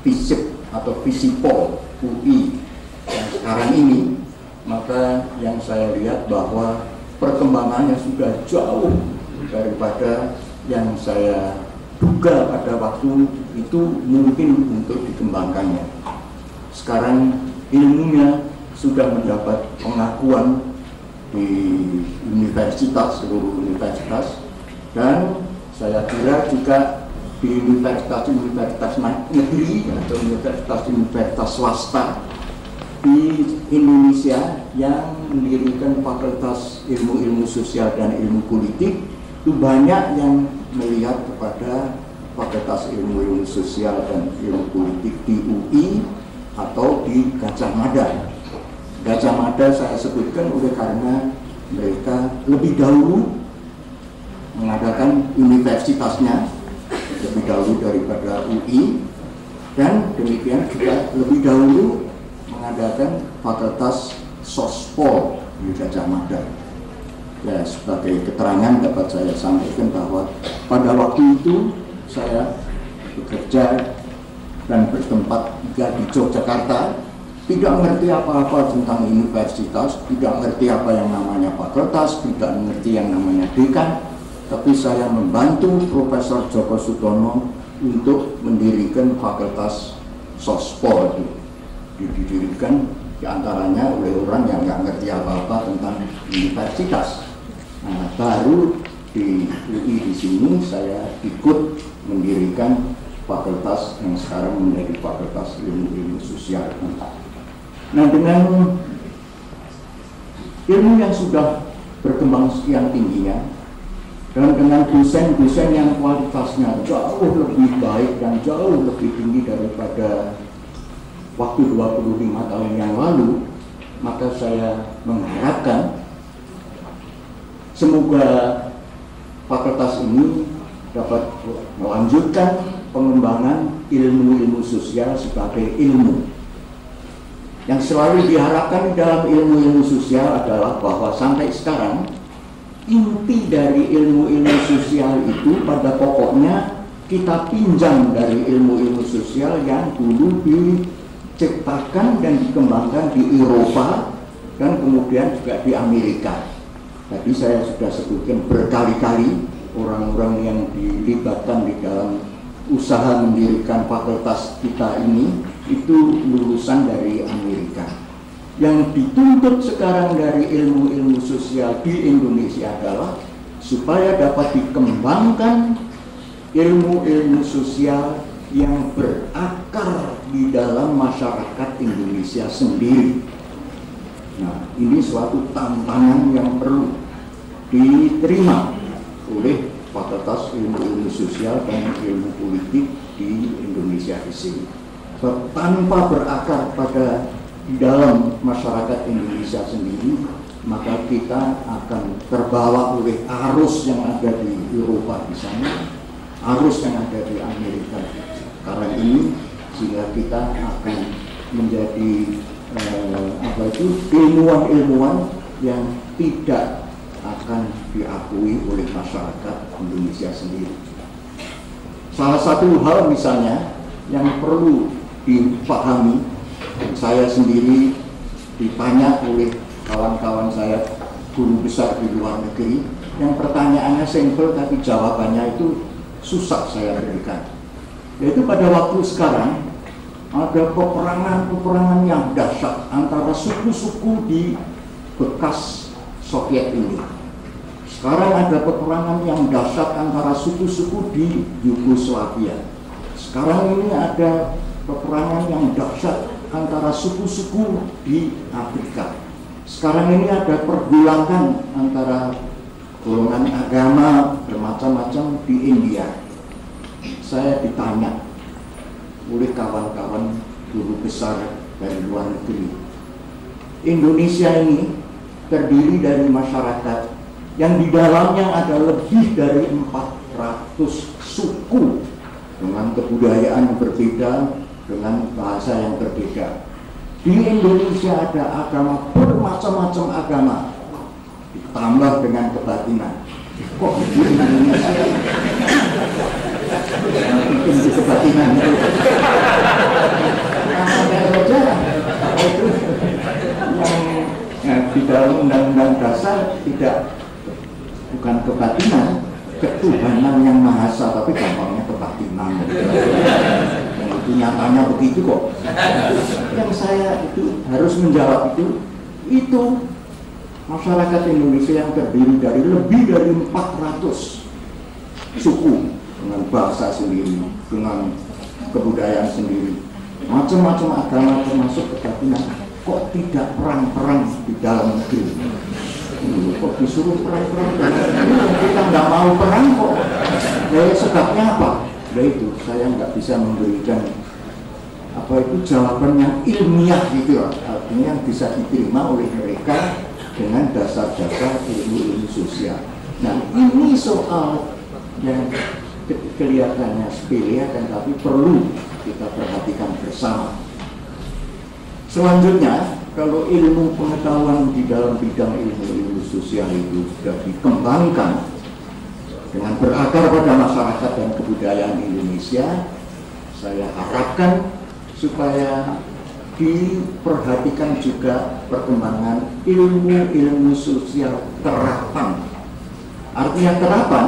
FISIP atau FISIPOL UI yang sekarang ini, maka yang saya lihat bahwa perkembangannya sudah jauh daripada yang saya duga pada waktu itu mungkin untuk dikembangkannya. Sekarang ilmunya sudah mendapat pengakuan di universitas, seluruh universitas, dan saya kira juga di universitas negeri atau universitas swasta di Indonesia yang mendirikan fakultas ilmu sosial dan ilmu politik itu banyak yang melihat kepada fakultas ilmu sosial dan ilmu politik di UI atau di Gajah Mada. Gajah Mada saya sebutkan oleh karena mereka lebih dahulu mengadakan universitasnya lebih dahulu daripada UI, dan demikian juga lebih dahulu mengadakan fakultas Sospol di Gajah Mada. Ya, sebagai keterangan dapat saya sampaikan bahwa pada waktu itu saya bekerja dan bertempat juga di Yogyakarta, tidak mengerti apa-apa tentang universitas, tidak mengerti apa yang namanya fakultas, tidak mengerti yang namanya dekan, tapi saya membantu Profesor Djoko Sutono untuk mendirikan fakultas Sospol. Didirikan diantaranya oleh orang yang nggak ngerti apa-apa tentang universitas. Nah, baru di UI di sini saya ikut mendirikan fakultas yang sekarang menjadi fakultas ilmu sosial. Nah, dengan ilmu yang sudah berkembang sekian tingginya dan dengan dosen-dosen yang kualitasnya jauh lebih baik dan jauh lebih tinggi daripada waktu 25 tahun yang lalu, maka saya mengharapkan semoga fakultas ini dapat melanjutkan pengembangan ilmu sosial sebagai ilmu. Yang selalu diharapkan dalam ilmu sosial adalah bahwa sampai sekarang inti dari ilmu sosial itu pada pokoknya kita pinjam dari ilmu-ilmu sosial yang dulu diciptakan dan dikembangkan di Eropa dan kemudian juga di Amerika. Tadi saya sudah sebutkan berkali-kali orang-orang yang dilibatkan di dalam usaha mendirikan fakultas kita ini itu lulusan dari Amerika. Yang dituntut sekarang dari ilmu-ilmu sosial di Indonesia adalah supaya dapat dikembangkan ilmu-ilmu sosial yang berakar di dalam masyarakat Indonesia sendiri. Nah, ini suatu tantangan yang perlu diterima oleh Fakultas Ilmu-Ilmu Sosial dan Ilmu Politik di Indonesia di sini. Tanpa berakar pada di dalam masyarakat Indonesia sendiri, maka kita akan terbawa oleh arus yang ada di Eropa di sana, arus yang ada di Amerika sekarang ini, sehingga kita akan menjadi ilmuwan-ilmuwan yang tidak akan diakui oleh masyarakat Indonesia sendiri. Salah satu hal misalnya yang perlu dipahami, saya sendiri ditanya oleh kawan-kawan saya guru besar di luar negeri, yang pertanyaannya simpel tapi jawabannya itu susah saya berikan. Yaitu pada waktu sekarang ada peperangan yang dahsyat antara suku-suku di bekas Soviet ini. Sekarang ada peperangan yang dahsyat antara suku-suku di Yugoslavia. Sekarang ini ada peperangan yang dahsyat antara suku-suku di Afrika. Sekarang ini ada pergulakan antara golongan agama bermacam-macam di India. Saya ditanya oleh kawan-kawan guru besar dari luar negeri, Indonesia ini terdiri dari masyarakat yang di dalamnya ada lebih dari 400 suku dengan kebudayaan yang berbeda, dengan bahasa yang berbeda. Di Indonesia ada agama bermacam-macam agama, ditambah dengan kebatinan. Kok di Indonesia bikin di kebatinan itu? Namanya saja itu yang di dalam undang-undang dasar bukan kebatinan, ketuhanan yang maha esa, tapi gampangnya kebatinan. Itu nyatanya begitu kok. Yang saya itu harus menjawab itu masyarakat Indonesia yang terdiri dari lebih dari 400 suku dengan bahasa sendiri, dengan kebudayaan sendiri, macam-macam agama termasuk kebatinan. Kok tidak perang-perang di dalam negeri? Kok disuruh perang-perang? Kita nggak mau perang kok. Sebabnya apa? Ya itu, saya nggak bisa memberikan jawaban yang ilmiah gitu, artinya yang bisa diterima oleh mereka dengan dasar-dasar ilmu sosial. Nah, ini soal yang kelihatannya sepele, tapi perlu kita perhatikan bersama. Selanjutnya, kalau ilmu pengetahuan di dalam bidang ilmu sosial itu sudah dikembangkan dengan berakar pada masyarakat dan kebudayaan Indonesia, saya harapkan supaya diperhatikan juga perkembangan ilmu sosial terapan. Artinya terapan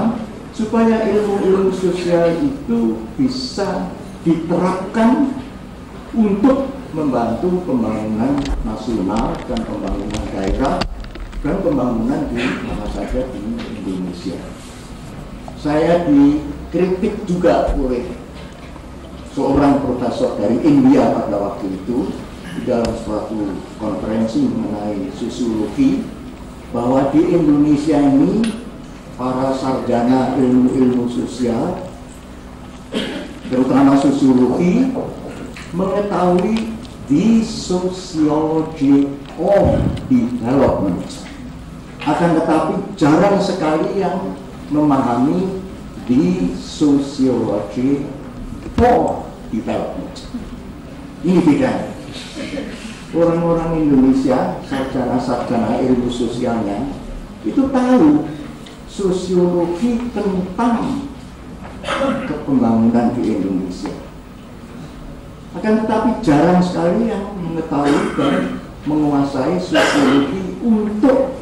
supaya ilmu sosial itu bisa diterapkan untuk membantu pembangunan nasional dan pembangunan daerah dan pembangunan di mana saja di Indonesia. Saya dikritik juga oleh seorang profesor dari India pada waktu itu di dalam suatu konferensi mengenai sosiologi, bahwa di Indonesia ini para sarjana ilmu sosial, terutama sosiologi, mengetahui the sociology of development, akan tetapi jarang sekali yang memahami the sociology for development. Ini beda. Orang-orang Indonesia, sarjana-sarjana ilmu sosialnya, itu tahu sosiologi tentang kepembangunan di Indonesia. Akan tetapi jarang sekali yang mengetahui dan menguasai sosiologi untuk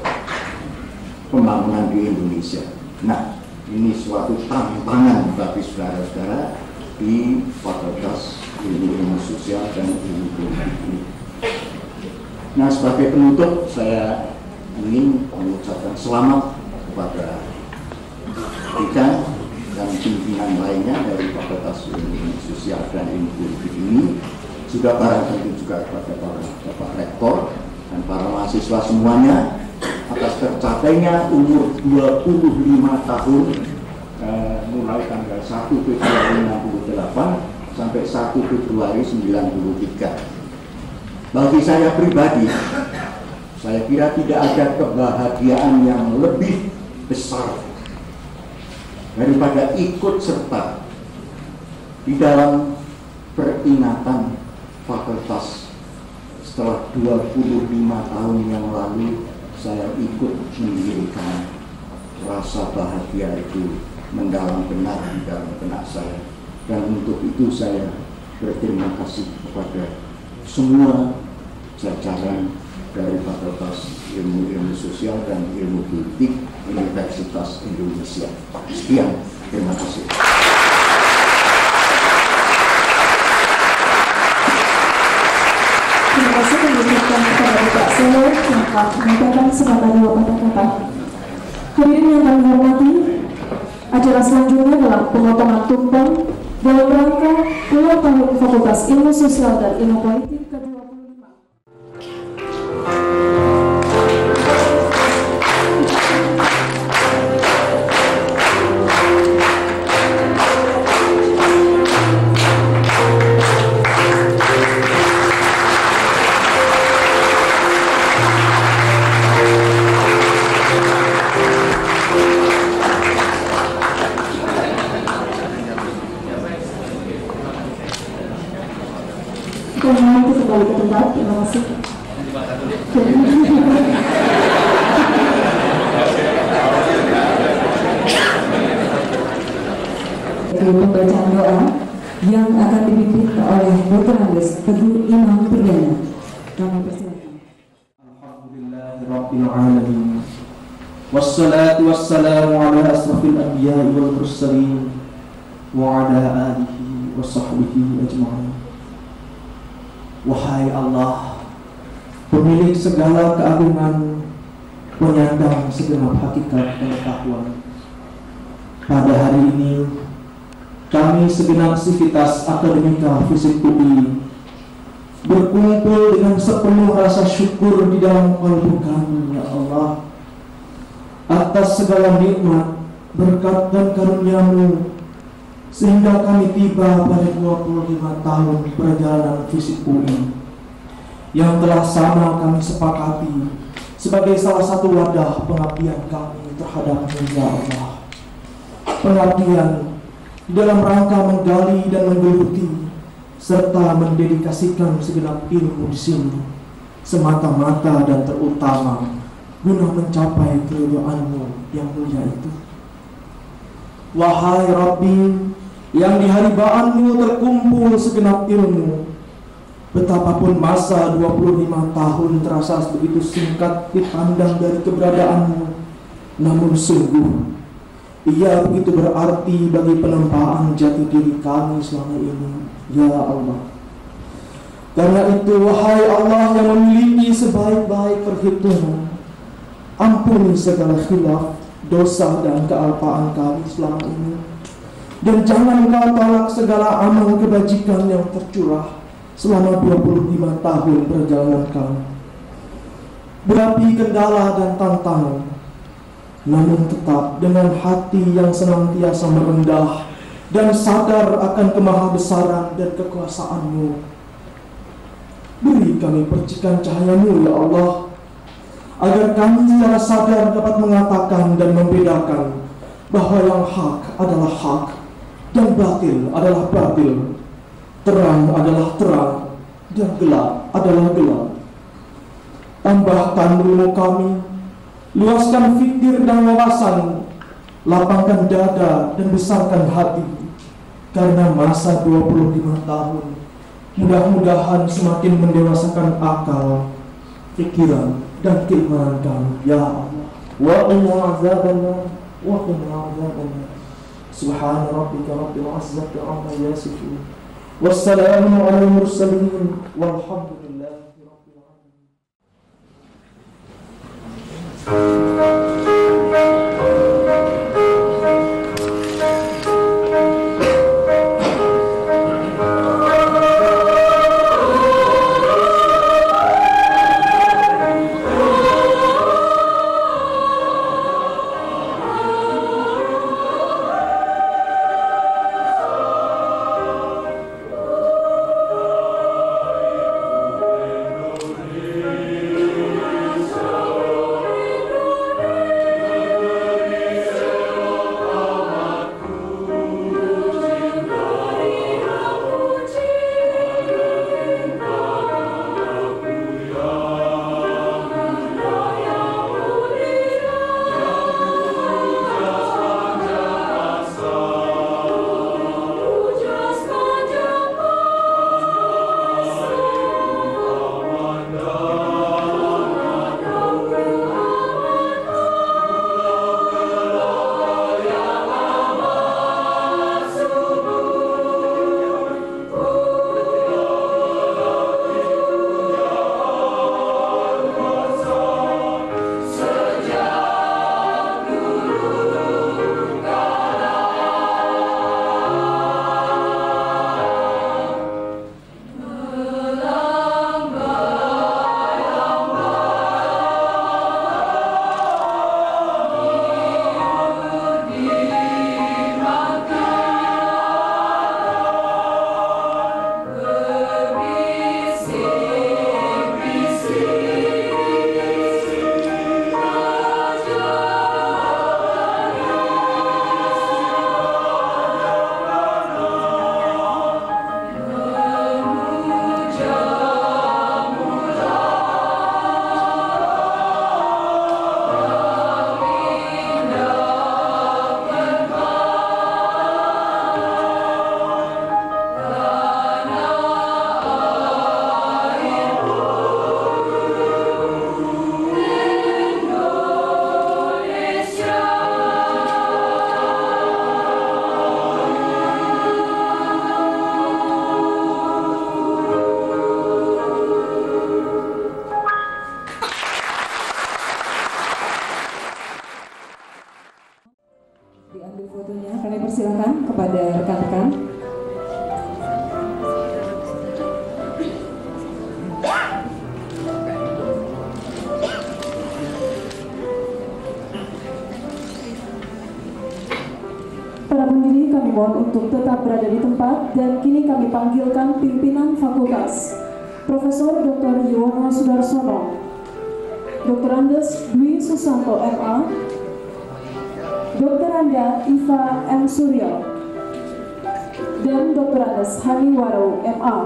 pembangunan di Indonesia. Nah, ini suatu tantangan bagi saudara-saudara di Fakultas Ilmu Sosial dan Ilmu Politik ini. Nah, sebagai penutup saya ingin mengucapkan selamat kepada dekan dan pimpinan lainnya dari Fakultas Ilmu Sosial dan Ilmu Politik ini, juga barang tentu juga kepada para Bapak Rektor dan para mahasiswa semuanya atas tercapainya umur 25 tahun mulai tanggal 1 Februari 68 sampai 1 Februari 93. Bagi saya pribadi, saya kira tidak ada kebahagiaan yang lebih besar daripada ikut serta di dalam peringatan fakultas setelah 25 tahun yang lalu saya ikut mendirikan. Rasa bahagia itu mendalam benar di dalam benak saya, dan untuk itu saya berterima kasih kepada semua jajaran dari Fakultas Ilmu Sosial dan Ilmu Politik Universitas Indonesia. Sekian, terima kasih. Terima kasih diberikan kepada Bapak Selo yang telah menyampaikan sepatah dua patah kata. Hadirin yang kami hormati, acara selanjutnya adalah pemotongan tumpeng dalam rangka ulang tahun Fakultas Ilmu Sosial dan Ilmu Politik ke-25. Kembali ke tempat, terima kasih. Pembacaan doa yang akan dipimpin oleh Dr. Andes Teguh Imam Perdana. Kami persilakan. Alhamdulillahirabbil alamin. Wassalatu wassalamu ala asrafil anbiya'i wal mursalin wa ala alihi wa sahbihi ajma'in. Wahai Allah, pemilik segala keagungan, penyandang segenap hakikat pengetahuan, pada hari ini kami segenap sivitas akademika Fisip UI berkumpul dengan sepenuh rasa syukur di dalam kalbu kami, ya Allah, atas segala nikmat, berkat dan karunia-Mu, sehingga kami tiba pada 25 tahun perjalanan Fisip UI yang telah sama kami sepakati sebagai salah satu wadah pengabdian kami terhadap-Mu, ya Allah. Pengabdian di dalam rangka menggali dan menggeluti serta mendedikasikan segenap ilmu di sini semata-mata dan terutama guna mencapai keridhaan-Mu yang mulia itu. Wahai Rabbi, yang di hari ba'an-Mu terkumpul segenap ilmu, betapapun masa 25 tahun terasa begitu singkat dipandang dari keberadaanmu, namun sungguh ia begitu berarti bagi penempaan jati diri kami selama ini, ya Allah. Karena itu, wahai Allah yang memiliki sebaik-baik perhitungan, ampuni segala khilaf, dosa dan kealpaan kami selama ini, dan jangan Engkau tolak segala amal kebajikan yang tercurah selama 25 tahun perjalanan kami. Berapi kendala dan tantangan, namun tetap dengan hati yang senantiasa merendah dan sadar akan kemahabesaran dan kekuasaan-Mu. Beri kami percikan cahaya-Mu, ya Allah, agar kami secara sadar dapat mengatakan dan membedakan bahwa yang hak adalah hak dan batil adalah batil, terang adalah terang dan gelap adalah gelap. Tambahkan ilmu kami, luaskan fikir dan wawasan, lapangkan dada dan besarkan hati, karena masa 25 tahun mudah-mudahan semakin mendewasakan akal, pikiran, dan keimanan kami. Ya Allah, wa qina azabannar, wa qina azabannar. Subhana rabbika rabbil izzati amma yasifun, wassalamu ala mursalin, walhamdulillahi rabbil alamin. Diambil fotonya, kami persilakan kepada rekan-rekan. Para pendiri kami mohon untuk tetap berada di tempat, dan kini kami panggilkan pimpinan fakultas, Profesor Dr. Yuwono Sudarsono, Dr. Andes Dwi Susanto MA, Dr. Anda Iva M. Suryo, dan Dr. Andes Haniwaro MA.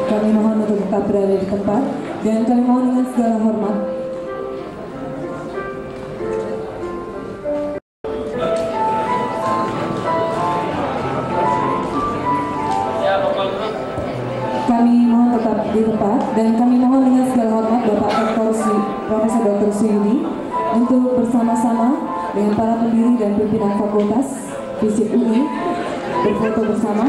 Kami mohon untuk tetap berada di tempat, dan kami mohon dengan segala hormat. Kami mohon tetap di tempat, dan kami mohon dengan segala hormat Bapak Profesor Dr. Suyudi untuk bersama-sama dengan para pendiri dan pimpinan fakultas FISIP UI berfoto bersama.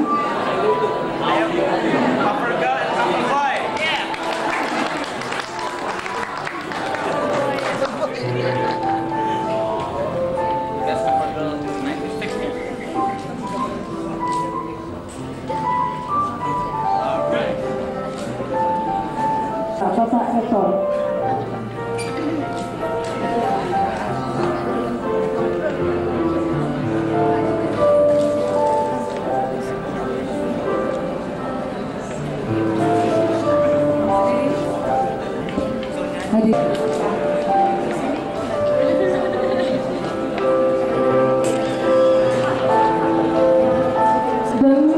Bapak Rektor. Dan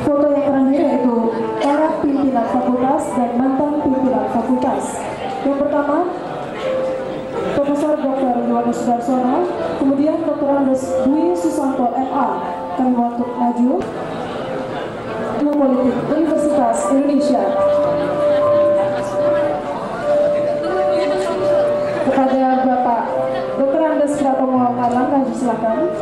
foto yang terakhir yaitu para pimpinan fakultas dan mantan pimpinan fakultas. Yang pertama, Profesor Dr. Yohanes Darsono, kemudian Dr. Andes Dwi Susanto MA, kami untuk maju. Ilmu Politik Universitas Indonesia. Kepada Bapak Dr. Andes Pratomo Marlangga, silakan.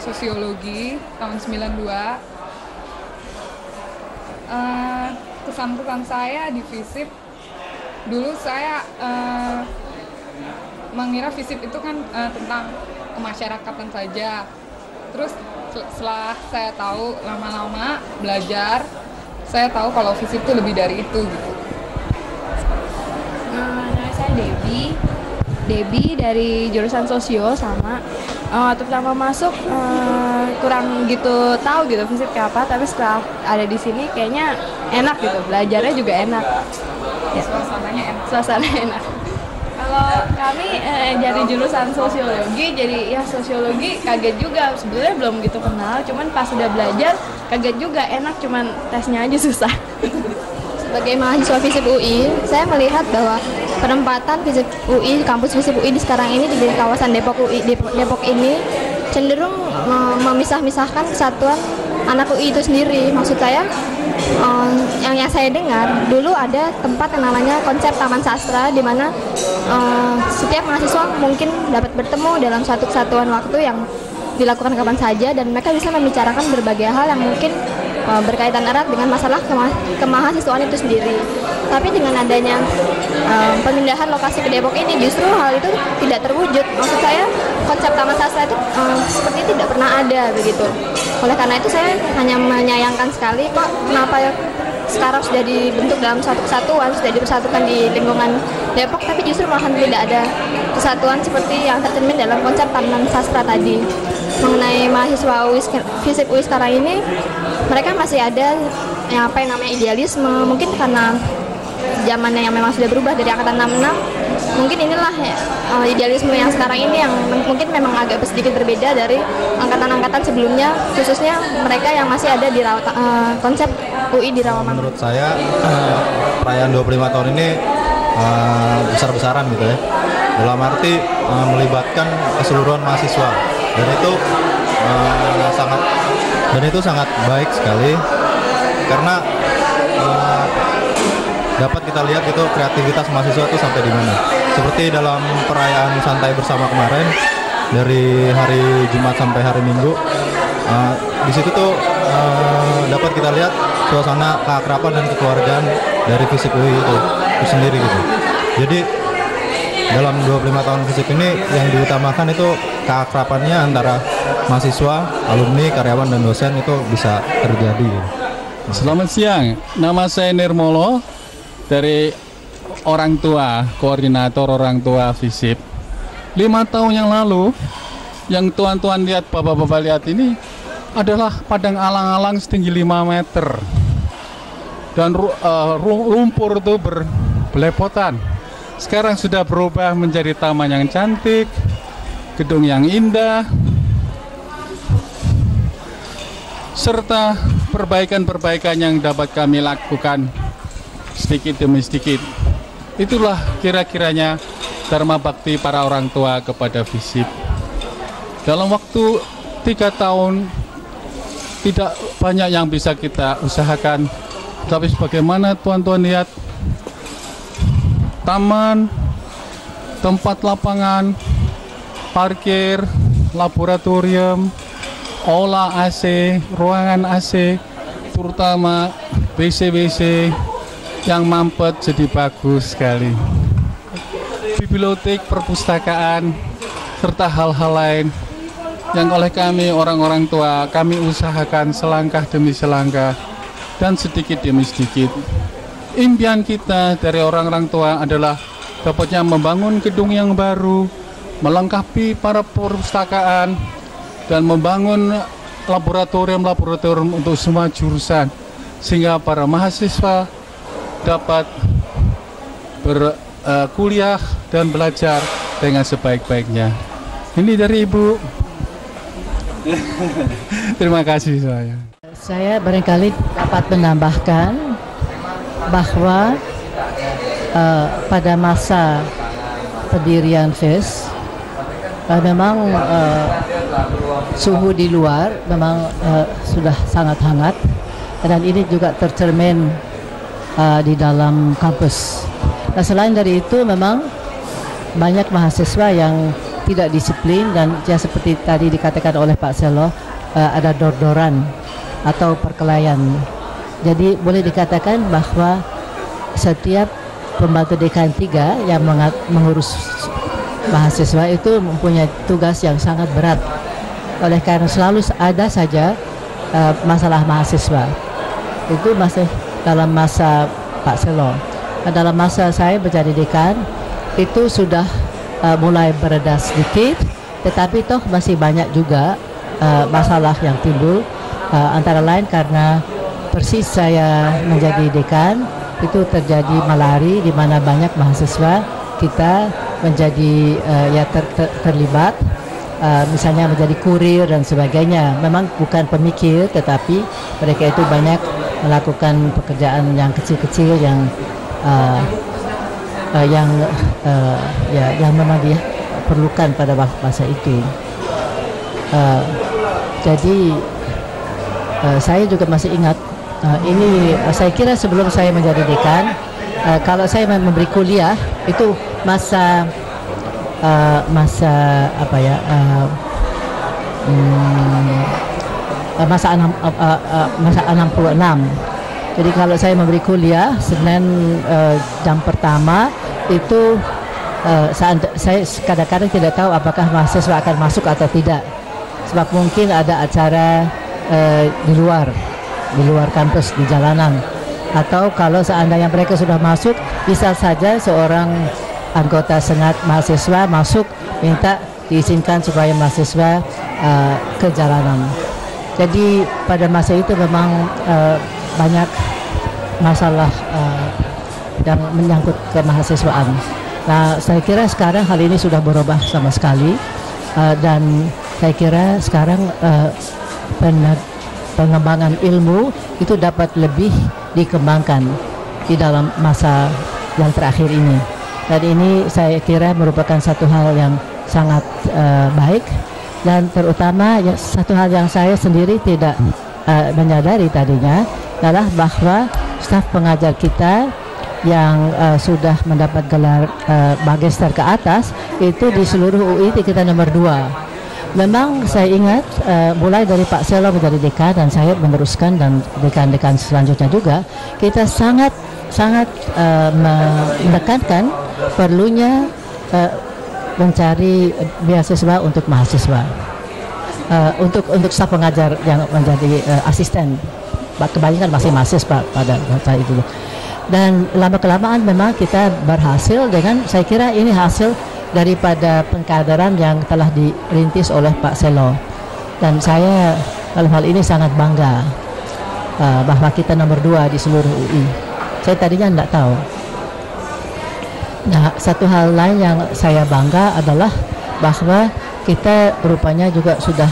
Sosiologi tahun 92. Kesan-kesan saya di FISIP, dulu saya mengira FISIP itu kan tentang kemasyarakatan saja. Terus setelah saya tahu lama-lama belajar, saya tahu kalau FISIP itu lebih dari itu gitu. Nama saya Debbie dari jurusan sosio sama. Waktu pertama masuk kurang gitu tahu gitu FISIP kayak apa, tapi setelah ada di sini kayaknya enak gitu, belajarnya juga enak. Ya. Suasananya enak. Kalau kami dari jurusan sosiologi, jadi ya sosiologi kaget juga, sebenarnya belum gitu kenal, cuman pas udah belajar kaget juga, enak, cuman tesnya aja susah. Sebagai mahasiswa FISIP UI, saya melihat bahwa penempatan FISIP UI, kampus FISIP UI di sekarang ini di kawasan Depok ini cenderung memisah-misahkan kesatuan anak UI itu sendiri. Maksud saya, yang saya dengar dulu ada tempat yang namanya konsep Taman Sastra, di mana setiap mahasiswa mungkin dapat bertemu dalam suatu kesatuan waktu yang dilakukan kapan saja, dan mereka bisa membicarakan berbagai hal yang mungkin berkaitan erat dengan masalah kemahasiswaan itu sendiri. Tapi dengan adanya pemindahan lokasi ke Depok ini, justru hal itu tidak terwujud. Maksud saya, konsep Taman Sastra itu seperti tidak pernah ada begitu. Oleh karena itu saya hanya menyayangkan sekali, kok kenapa sekarang sudah dibentuk dalam suatu kesatuan, sudah dipersatukan di lingkungan Depok, tapi justru malahan tidak ada kesatuan seperti yang tercermin dalam konsep Taman Sastra tadi. Mengenai mahasiswa FISIP UI sekarang ini, mereka masih ada yang namanya idealisme, mungkin karena zamannya yang memang sudah berubah dari angkatan 66, mungkin inilah idealisme yang sekarang ini yang mungkin memang agak sedikit berbeda dari angkatan-angkatan sebelumnya, khususnya mereka yang masih ada di konsep UI di Rawamangun. Menurut saya perayaan 25 tahun ini besar-besaran gitu ya, dalam arti melibatkan keseluruhan mahasiswa, dan itu sangat baik sekali karena dapat kita lihat itu kreativitas mahasiswa itu sampai di mana. Seperti dalam perayaan santai bersama kemarin dari hari Jumat sampai hari Minggu, di situ tuh dapat kita lihat suasana keakraban dan kekeluargaan dari FISIP UI itu sendiri gitu. Jadi dalam 25 tahun FISIP ini yang diutamakan itu keakrabannya antara mahasiswa, alumni, karyawan, dan dosen itu bisa terjadi. Selamat siang, nama saya Nirmolo dari orang tua, koordinator orang tua FISIP. 5 tahun yang lalu, yang tuan-tuan lihat, bapak-bapak lihat ini adalah padang alang-alang setinggi 5 meter. Dan lumpur itu belepotan. Sekarang sudah berubah menjadi taman yang cantik, gedung yang indah, serta perbaikan-perbaikan yang dapat kami lakukan sedikit demi sedikit. Itulah kira-kiranya dharma bakti para orang tua kepada FISIP. Dalam waktu 3 tahun tidak banyak yang bisa kita usahakan, tapi sebagaimana tuan-tuan lihat, taman, tempat lapangan, parkir, laboratorium, aula AC, ruangan AC, terutama WC-WC yang mampet jadi bagus sekali. Bibliotek, perpustakaan, serta hal-hal lain yang oleh kami orang-orang tua kami usahakan selangkah demi selangkah dan sedikit demi sedikit. Impian kita dari orang-orang tua adalah dapatnya membangun gedung yang baru, melengkapi para perpustakaan, dan membangun laboratorium-laboratorium untuk semua jurusan, sehingga para mahasiswa dapat berkuliah dan belajar dengan sebaik-baiknya. Ini dari Ibu. Terima kasih saya. Saya barangkali dapat menambahkan bahwa pada masa pendirian FIS memang suhu di luar memang sudah sangat hangat, dan ini juga tercermin di dalam kampus. Nah, selain dari itu memang banyak mahasiswa yang tidak disiplin, dan ya seperti tadi dikatakan oleh Pak Selo, ada dor-doran atau perkelahian. Jadi boleh dikatakan bahwa setiap pembantu dekan 3 yang mengurus mahasiswa itu mempunyai tugas yang sangat berat. Oleh karena selalu ada saja masalah mahasiswa. Itu masih dalam masa Pak Selo. Dalam masa saya menjadi dekan itu sudah mulai bereda sedikit, tetapi toh masih banyak juga masalah yang timbul, antara lain karena persis saya menjadi dekan itu terjadi malari di mana banyak mahasiswa kita menjadi terlibat, misalnya menjadi kurir dan sebagainya. Memang bukan pemikir, tetapi mereka itu banyak melakukan pekerjaan yang kecil-kecil yang memang dia perlukan pada masa itu. Jadi saya juga masih ingat ini, saya kira sebelum saya menjadi dekan, kalau saya memberi kuliah itu masa masa 66. Jadi kalau saya memberi kuliah Senin jam pertama itu saya kadang-kadang tidak tahu apakah mahasiswa akan masuk atau tidak, sebab mungkin ada acara di luar kampus, di jalanan, atau kalau seandainya mereka sudah masuk, bisa saja seorang anggota senat mahasiswa masuk minta diizinkan supaya mahasiswa ke jalanan. Jadi pada masa itu memang banyak masalah yang menyangkut kemahasiswaan. Nah, saya kira sekarang hal ini sudah berubah sama sekali, dan saya kira sekarang pengembangan ilmu itu dapat lebih dikembangkan di dalam masa yang terakhir ini. Dan ini saya kira merupakan satu hal yang sangat baik, dan terutama satu hal yang saya sendiri tidak menyadari tadinya adalah bahwa staf pengajar kita yang sudah mendapat gelar magister ke atas itu di seluruh UI kita nomor 2. Memang saya ingat mulai dari Pak Selo menjadi dekan dan saya meneruskan dan dekan-dekan selanjutnya juga, kita sangat menekankan perlunya mencari beasiswa untuk mahasiswa, untuk staf pengajar yang menjadi asisten. Kebanyakan masih mahasiswa pada saat itu. Dan lama-kelamaan memang kita berhasil dengan, saya kira ini hasil daripada pengkaderan yang telah dirintis oleh Pak Selo. Dan saya dalam hal ini sangat bangga bahwa kita nomor 2 di seluruh UI. Saya tadinya tidak tahu. Nah, satu hal lain yang saya bangga adalah bahwa kita rupanya juga sudah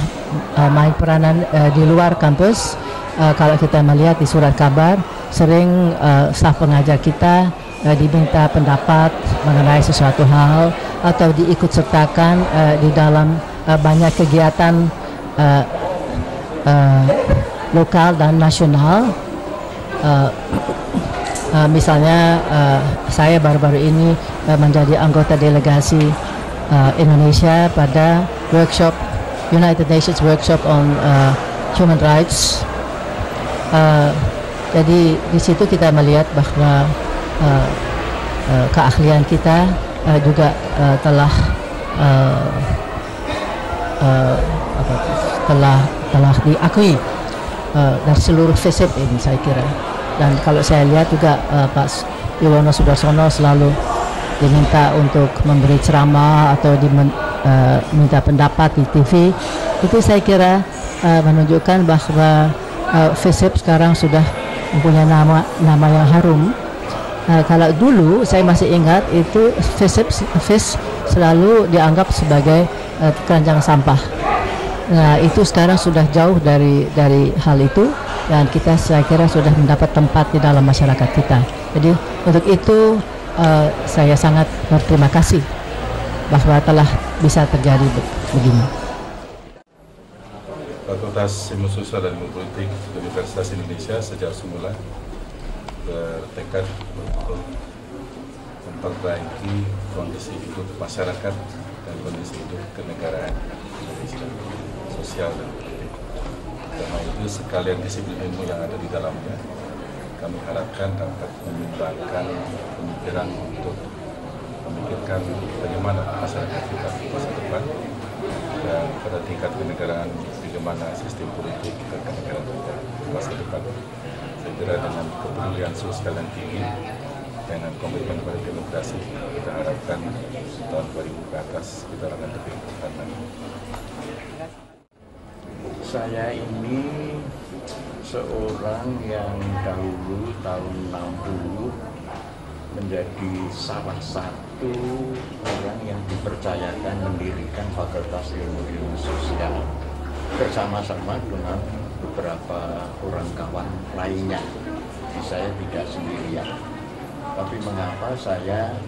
main peranan di luar kampus. Kalau kita melihat di surat kabar, sering staf pengajar kita diminta pendapat mengenai sesuatu hal atau diikut sertakan di dalam banyak kegiatan lokal dan nasional. Misalnya saya baru-baru ini menjadi anggota delegasi Indonesia pada workshop United Nations Workshop on Human Rights. Jadi di situ kita melihat bahwa keahlian kita juga telah diakui dari seluruh FISIP ini, saya kira. Dan kalau saya lihat juga Pak Yuwono Sudarsono selalu diminta untuk memberi ceramah atau diminta pendapat di TV. Itu saya kira menunjukkan bahwa FISIP sekarang sudah mempunyai nama yang harum. Kalau dulu saya masih ingat itu FIS selalu dianggap sebagai keranjang sampah. Nah, itu sekarang sudah jauh dari hal itu, dan kita saya kira sudah mendapat tempat di dalam masyarakat kita. Jadi untuk itu saya sangat berterima kasih bahwa telah bisa terjadi begini. Fakultas Ilmu Sosial dan Ilmu Politik Universitas Indonesia sejak semula bertekad untuk memperbaiki kondisi hidup masyarakat dan kondisi hidup kenegaraan Indonesia, sosial dan politik. Karena itu sekalian disiplin ilmu yang ada di dalamnya, kami harapkan dapat menyumbangkan pemikiran untuk memikirkan bagaimana masyarakat kita di masa depan, dan pada tingkat kenegaraan bagaimana sistem politik dan kenegaraan kita di masa depan. Saya kira dengan kepedulian sosial yang tinggi, dengan komitmen pada demokrasi, kita harapkan tahun 2000 ke atas kita akan lebih bertahan. Saya ini seorang yang dahulu tahun 60 menjadi salah satu orang yang dipercayakan mendirikan Fakultas Ilmu Sosial bersama-sama dengan beberapa orang kawan lainnya. Jadi saya tidak sendirian. Tapi mengapa saya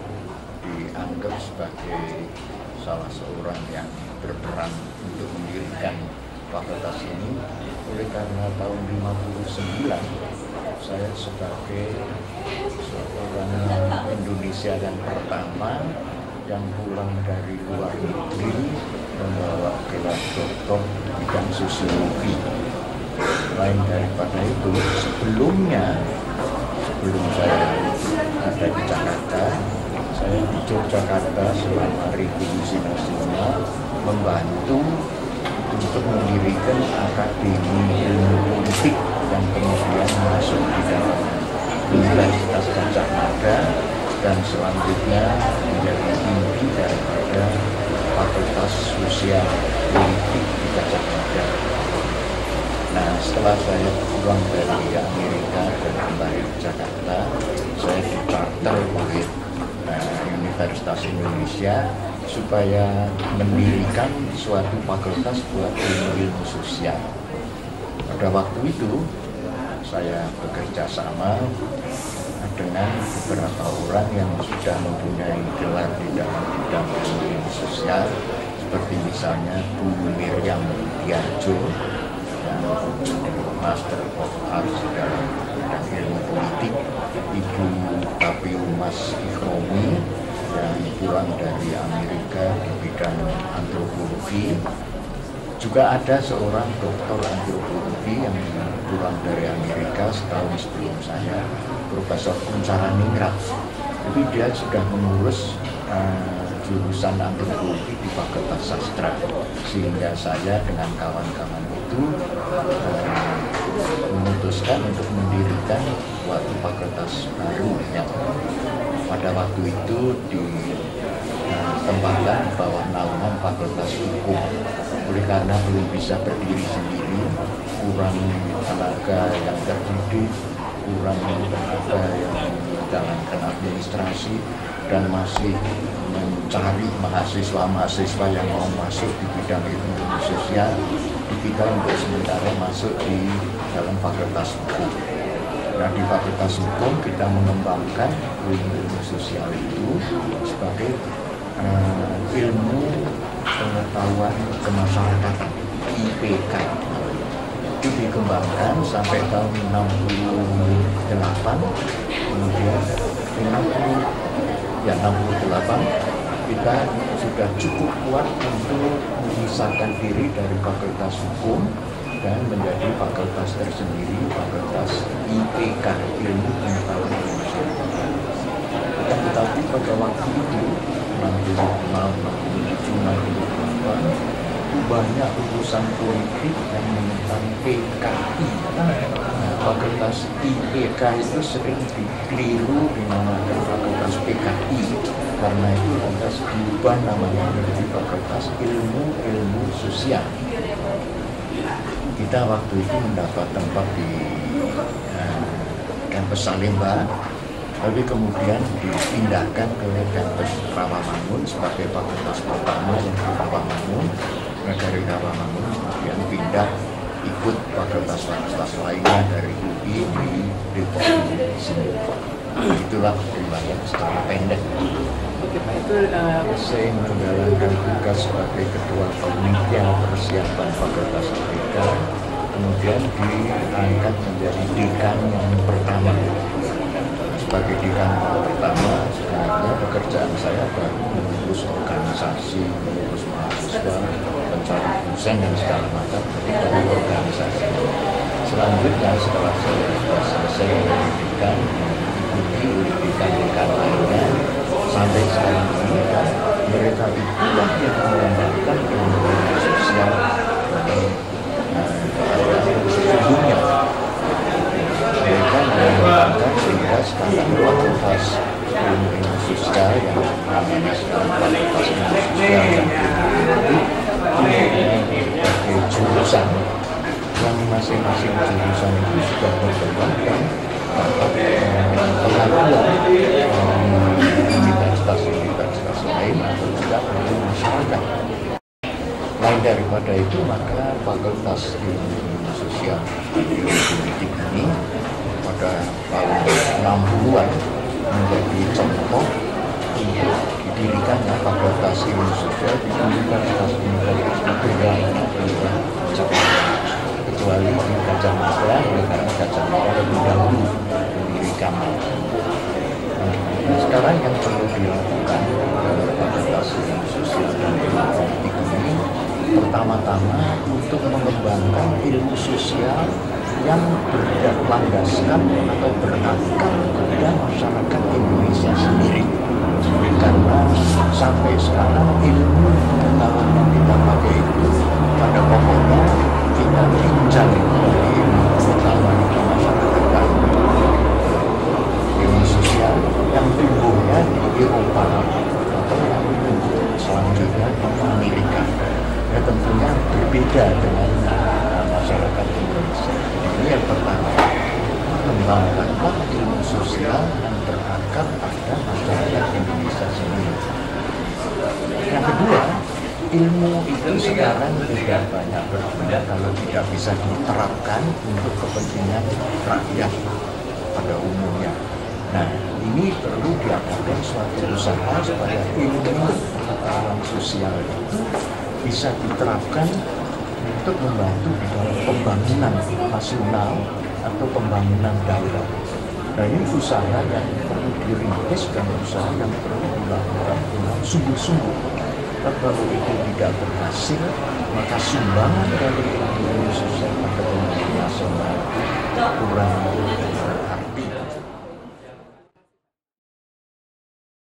dianggap sebagai salah seorang yang berperan untuk mendirikan fakultas ini? Oleh karena tahun 59 saya sebagai seorang Indonesia yang pertama yang pulang dari luar negeri membawa gelar doktor bidang sosiologi. Lain daripada itu, sebelum saya ada di Jakarta, saya di Yogyakarta selama revolusi nasional membantu untuk mendirikan Akademi Ilmu Politik yang kemudian masuk di dalam Universitas Gajah Mada dan selanjutnya menjadi inti daripada Fakultas Sosial Politik di Gajah Mada. Nah, setelah saya pulang dari Amerika dan kembali ke Jakarta, saya dikarta Universitas Indonesia supaya mendirikan suatu fakultas buat ilmu sosial. Pada waktu itu saya bekerja sama dengan beberapa orang yang sudah mempunyai gelar di dalam bidang ilmu sosial, seperti misalnya Bu Miriam Diarjo yang Master of Arts dalam bidang ilmu politik, Ibu Tapi Mas Ikhromi yang pulang dari Amerika di bidang antropologi. Juga ada seorang doktor antropologi yang pulang dari Amerika setahun sebelum saya, Profesor Kuncaraningrat. Jadi dia sudah mengurus jurusan antropologi di Fakultas Sastra, sehingga saya dengan kawan-kawan itu memutuskan untuk mendirikan suatu fakultas baru yang pada waktu itu ditempatkan di bawah naungan Fakultas Hukum. Oleh karena belum bisa berdiri sendiri, kurang tenaga yang terdidik, kurang tenaga yang menjalankan administrasi, dan masih mencari mahasiswa-mahasiswa yang mau masuk di bidang ilmu sosial, kita untuk sementara masuk di dalam Fakultas Hukum. Nah, di Fakultas Hukum kita mengembangkan ilmu sosial itu sebagai ilmu pengetahuan kemasyarakatan, IPK. Itu dikembangkan sampai tahun 68, kemudian 68 kita sudah cukup kuat untuk memisahkan diri dari Fakultas Hukum dan menjadi fakultas tersendiri, Fakultas IPK, Ilmu Pengetahuan Kemasyarakatan. Tetapi pada waktu itu 67-68 banyak urusan politik yang menentang PKI. Fakultas IPK itu sering dikeliru dinamakan Fakultas PKI, karena itu lantas diubah namanya menjadi Fakultas Ilmu Sosial. Kita waktu itu mendapat tempat di kampus Salemba, tapi kemudian dipindahkan ke kampus Rawamangun sebagai fakultas pertama yang di Rawamangun. Nah, dari Rawamangun kemudian pindah ikut fakultas-fakultas lainnya dari UI di Depok di sini. Itulah riwayat secara pendek. Saya menjalankan tugas sebagai ketua panitia persiapan Fakultas IPK, kemudian diangkat menjadi dekan yang pertama. Sebagai dekan yang pertama, sebenarnya pekerjaan saya baru mengurus organisasi, mengurus mahasiswa, mencari dosen dan segala macam dari organisasi. Selanjutnya setelah saya sudah selesai pendidikan, mengikuti pendidikan lainnya, sampai sekarang ini mereka itulah yang mengembangkan ilmu sosial sesungguhnya. Mereka mengembangkan sehingga sekarang fakultas ilmu sosial yang namanya sekarang fakultas ilmu sosial yang itu sebagai jurusan yang masing-masing jurusan itu sudah berkembangkan universitas lain atau juga untuk masyarakat. Lain daripada itu, maka Fakultas Ilmu Sosial Politik ini pada tahun 60-an menjadi contoh untuk didirikannya Fakultas Ilmu Sosial di universitas berbeda kecuali di Gajah Mada, karena Gajah Mada lebih dahulu mendirikan. Sekarang yang perlu dilakukan dalam Fakultas Ilmu Sosial dan Ilmu Politik ini pertama-tama untuk mengembangkan ilmu sosial yang berlandaskan atau berakar pada masyarakat Indonesia sendiri. Karena sampai sekarang ilmu pengetahuan yang kita pakai itu pada pokoknya kita pinjam dari ilmu pengetahuan kemasyarakatan, ilmu sosial yang tumbuhnya di Eropa atau yang selanjutnya di Amerika. Ya, tentunya berbeda dengan masyarakat Indonesia. Ini yang pertama, mengembangkanlah ilmu sosial yang berakar pada masyarakat Indonesia sendiri. ilmu itu sekarang tidak banyak berguna kalau tidak bisa diterapkan untuk kepentingan rakyat pada umumnya. Nah, ini perlu diadakan suatu usaha supaya ilmu pengetahuan sosial itu bisa diterapkan untuk membantu di dalam pembangunan nasional atau pembangunan daerah. Nah, ini usaha yang perlu dirintis dan usaha yang perlu dilakukan dengan sungguh-sungguh. Kalau itu tidak berhasil, maka sumbangan dari ilmu sosial pada pembangunan nasional itu kurang berarti.